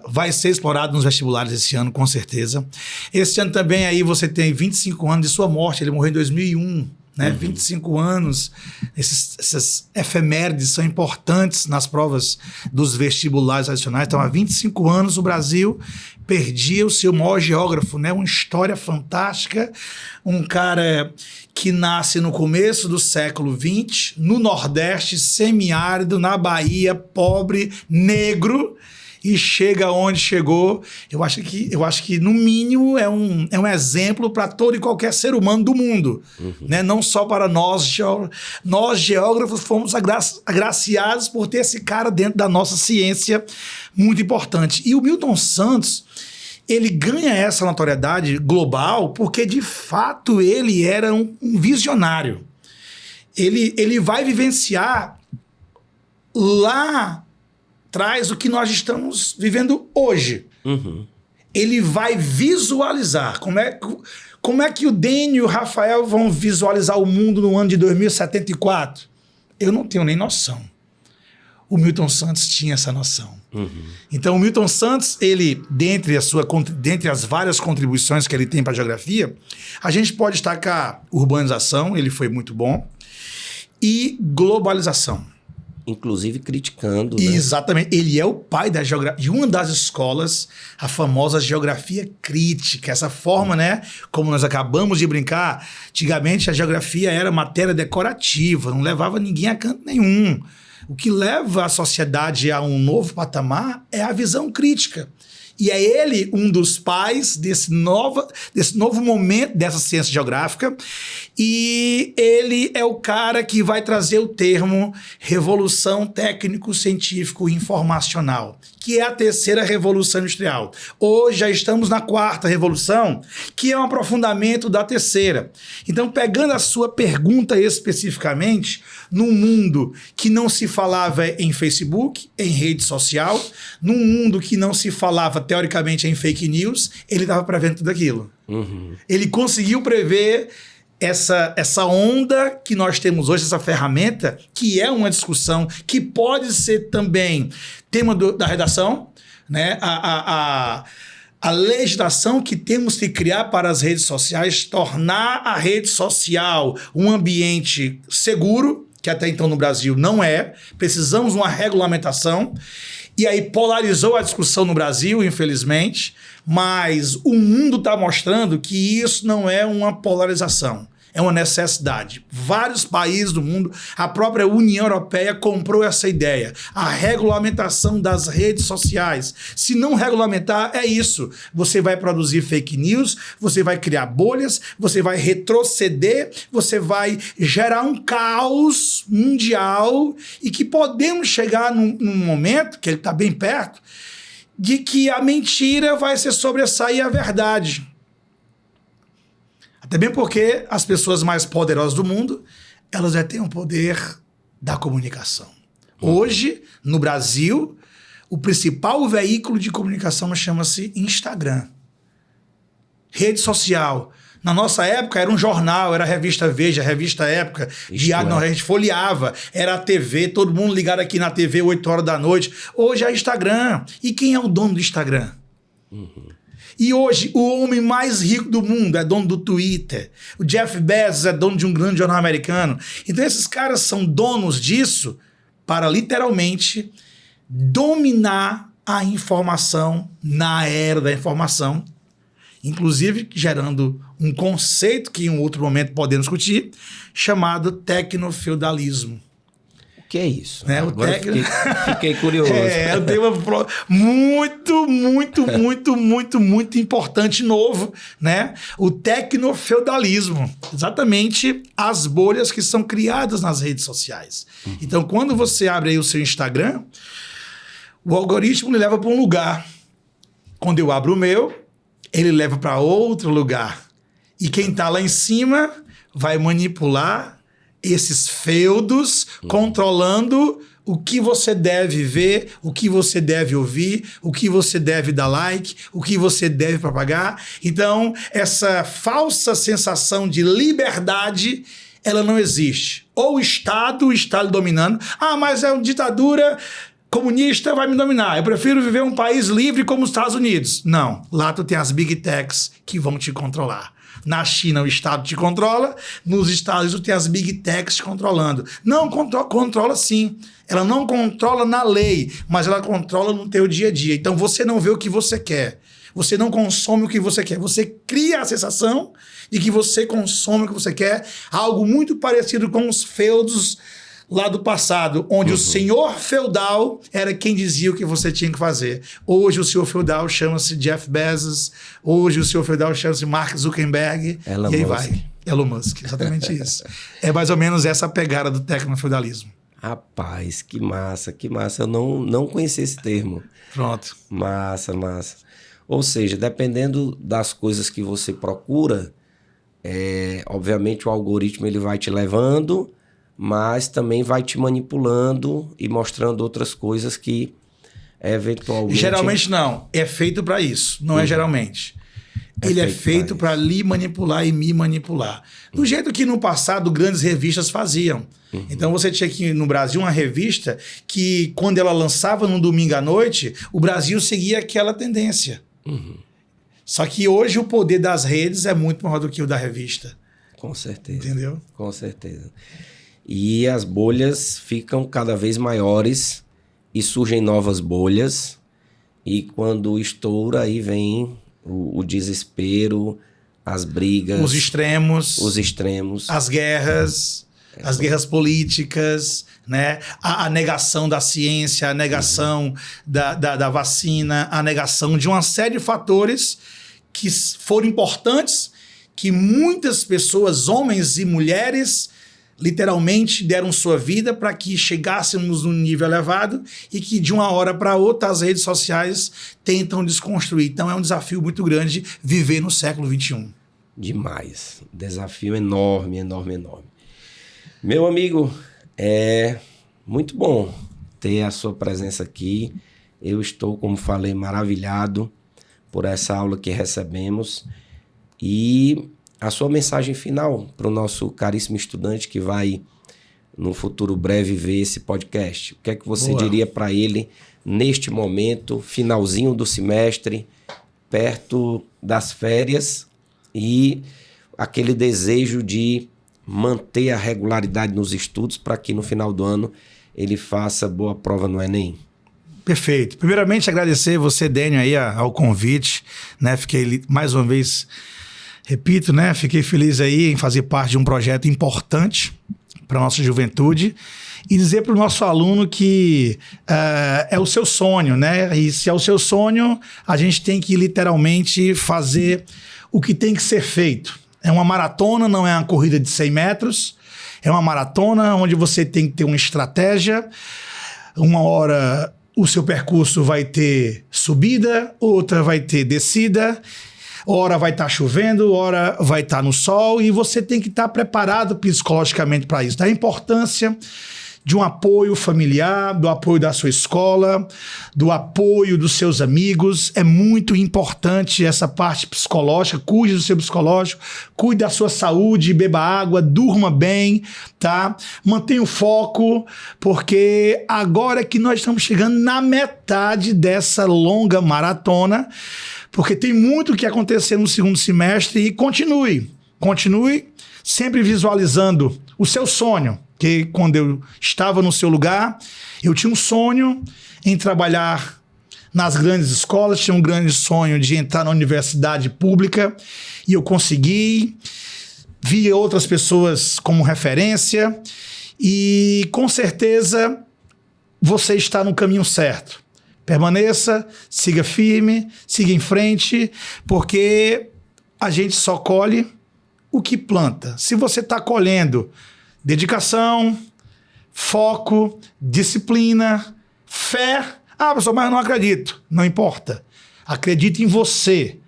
Vai ser explorado nos vestibulares esse ano, com certeza. Esse ano também aí você tem 25 anos de sua morte. Ele morreu em 2001, né? 25 anos. Essas efemérides são importantes nas provas dos vestibulares adicionais. Então, há 25 anos o Brasil perdia o seu maior geógrafo, né? Uma história fantástica. Um cara que nasce no começo do século XX, no Nordeste, semiárido, na Bahia, pobre, negro, e chega onde chegou. Eu acho que no mínimo, é um exemplo para todo e qualquer ser humano do mundo. Né? Não só para nós, nós geógrafos fomos agraciados por ter esse cara dentro da nossa ciência muito importante. E o Milton Santos, ele ganha essa notoriedade global porque, de fato, ele era um visionário. Ele vai vivenciar lá traz o que nós estamos vivendo hoje. Ele vai visualizar. Como é que o Dênio e o Rafael vão visualizar o mundo no ano de 2074? Eu não tenho nem noção. O Milton Santos tinha essa noção. Então, o Milton Santos, ele, dentre as várias contribuições que ele tem para a geografia, a gente pode destacar urbanização, ele foi muito bom, e globalização. Inclusive criticando, né? Exatamente. Ele é o pai da geografia, de uma das escolas, a famosa geografia crítica. Essa forma, né? Como nós acabamos de brincar, antigamente a geografia era matéria decorativa, não levava ninguém a canto nenhum. O que leva a sociedade a um novo patamar é a visão crítica. E é ele um dos pais desse novo momento dessa ciência geográfica. E ele é o cara que vai trazer o termo revolução técnico-científico-informacional, que é a terceira revolução industrial. Hoje já estamos na quarta revolução, que é um aprofundamento da terceira. Então, pegando a sua pergunta especificamente, num mundo que não se falava em Facebook, em rede social, num mundo que não se falava teoricamente em fake news, ele estava prevendo tudo aquilo. Ele conseguiu prever essa onda que nós temos hoje, essa ferramenta, que é uma discussão, que pode ser também tema da redação, né? A legislação que temos que criar para as redes sociais, tornar a rede social um ambiente seguro, que até então no Brasil não é. Precisamos de uma regulamentação. E aí polarizou a discussão no Brasil, infelizmente, mas o mundo está mostrando que isso não é uma polarização. É uma necessidade. Vários países do mundo, a própria União Europeia comprou essa ideia. A regulamentação das redes sociais. Se não regulamentar, é isso. Você vai produzir fake news, você vai criar bolhas, você vai retroceder, você vai gerar um caos mundial e que podemos chegar num momento, que ele está bem perto, de que a mentira vai se sobressair à verdade. Até bem porque as pessoas mais poderosas do mundo, elas já têm o poder da comunicação. Hoje, no Brasil, o principal veículo de comunicação chama-se Instagram. Rede social. Na nossa época era um jornal, era a revista Veja, a revista Época, diário, a gente folheava, era a TV, todo mundo ligado aqui na TV 8 horas da noite. Hoje é Instagram. E quem é o dono do Instagram? E hoje, o homem mais rico do mundo é dono do Twitter. O Jeff Bezos é dono de um grande jornal americano. Então, esses caras são donos disso para, literalmente, dominar a informação na era da informação. Inclusive, gerando um conceito que, em um outro momento, podemos discutir, chamado tecnofeudalismo. O que é isso? Né? Agora fiquei curioso. É um tema muito importante, novo, né? O tecnofeudalismo. Exatamente as bolhas que são criadas nas redes sociais. Então, quando você abre aí o seu Instagram, o algoritmo lhe leva para um lugar. Quando eu abro o meu, ele leva para outro lugar. E quem está lá em cima vai manipular esses feudos, controlando o que você deve ver, o que você deve ouvir, o que você deve dar like, o que você deve propagar. Então, essa falsa sensação de liberdade, ela não existe. Ou o Estado dominando. Ah, mas é uma ditadura comunista, vai me dominar. Eu prefiro viver um país livre como os Estados Unidos. Não. Lá tu tem as Big Techs que vão te controlar. Na China, o Estado te controla. Nos Estados Unidos, tem as Big Techs te controlando. Não, controla sim. Ela não controla na lei, mas ela controla no teu dia a dia. Então, você não vê o que você quer. Você não consome o que você quer. Você cria a sensação de que você consome o que você quer. Algo muito parecido com os feudos lá do passado, onde o senhor feudal era quem dizia o que você tinha que fazer. Hoje o senhor feudal chama-se Jeff Bezos, hoje o senhor feudal chama-se Mark Zuckerberg, Elon e aí Musk. vai. Elon Musk, exatamente isso. É mais ou menos essa pegada do tecnofeudalismo. Rapaz, que massa, que massa. Eu não conhecia esse termo. Pronto. Massa. Ou seja, dependendo das coisas que você procura, obviamente o algoritmo ele vai te levando, mas também vai te manipulando e mostrando outras coisas que eventualmente... Geralmente não. É feito para isso. Não é geralmente. Ele é feito para lhe manipular e me manipular. Do jeito que no passado grandes revistas faziam. Então você tinha aqui no Brasil uma revista que, quando ela lançava no domingo à noite, o Brasil seguia aquela tendência. Só que hoje o poder das redes é muito maior do que o da revista. Com certeza. Entendeu? Com certeza. E as bolhas ficam cada vez maiores e surgem novas bolhas. E quando estoura, aí vem o desespero, as brigas. Os extremos. As guerras. As guerras políticas, né? A negação da ciência, a negação da vacina, a negação de uma série de fatores que foram importantes, que muitas pessoas, homens e mulheres, literalmente deram sua vida para que chegássemos num nível elevado e que de uma hora para outra as redes sociais tentam desconstruir. Então é um desafio muito grande viver no século XXI. Demais. Desafio enorme, enorme, enorme. Meu amigo, é muito bom ter a sua presença aqui. Eu estou, como falei, maravilhado por essa aula que recebemos. E a sua mensagem final para o nosso caríssimo estudante que vai, no futuro breve, ver esse podcast. O que é que você diria para ele neste momento, finalzinho do semestre, perto das férias e aquele desejo de manter a regularidade nos estudos para que no final do ano ele faça boa prova no Enem? Perfeito. Primeiramente, agradecer você, Dênio, aí ao convite, né? Fiquei, mais uma vez, repito, né? Fiquei feliz aí em fazer parte de um projeto importante para a nossa juventude e dizer para o nosso aluno que é o seu sonho, né? E se é o seu sonho, a gente tem que literalmente fazer o que tem que ser feito. É uma maratona, não é uma corrida de 100 metros. É uma maratona onde você tem que ter uma estratégia. Uma hora o seu percurso vai ter subida, outra vai ter descida. Hora vai estar chovendo, hora vai estar no sol. E você tem que estar preparado psicologicamente para isso. Da importância de um apoio familiar, do apoio da sua escola, do apoio dos seus amigos. É muito importante essa parte psicológica. Cuide do seu psicológico, cuide da sua saúde, beba água, durma bem, tá? Mantenha o foco, porque agora é que nós estamos chegando na metade dessa longa maratona, porque tem muito o que acontecer no segundo semestre e continue sempre visualizando o seu sonho. Que quando eu estava no seu lugar, eu tinha um sonho em trabalhar nas grandes escolas, tinha um grande sonho de entrar na universidade pública e eu consegui, vi outras pessoas como referência e com certeza você está no caminho certo. Permaneça, siga firme, siga em frente, porque a gente só colhe o que planta. Se você está colhendo dedicação, foco, disciplina, fé. Ah, professor, mas eu não acredito. Não importa. Acredite em você.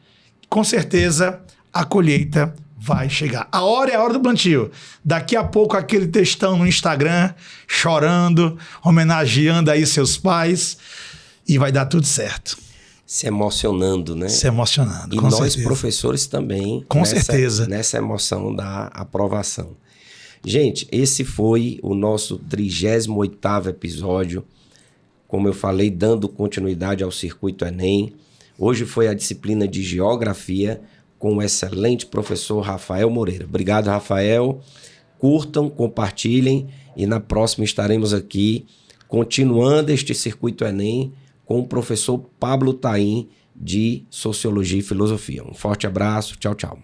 Com certeza, a colheita vai chegar. A hora é a hora do plantio. Daqui a pouco, aquele textão no Instagram, chorando, homenageando aí seus pais, e vai dar tudo certo. Se emocionando, né? Se emocionando, e com nós, certeza. Professores, também. Com certeza. Nessa emoção da aprovação. Gente, esse foi o nosso 38º episódio, como eu falei, dando continuidade ao Circuito Enem. Hoje foi a disciplina de Geografia com o excelente professor Rafael Moreira. Obrigado, Rafael. Curtam, compartilhem e na próxima estaremos aqui continuando este Circuito Enem com o professor Pablo Taim de Sociologia e Filosofia. Um forte abraço, tchau, tchau.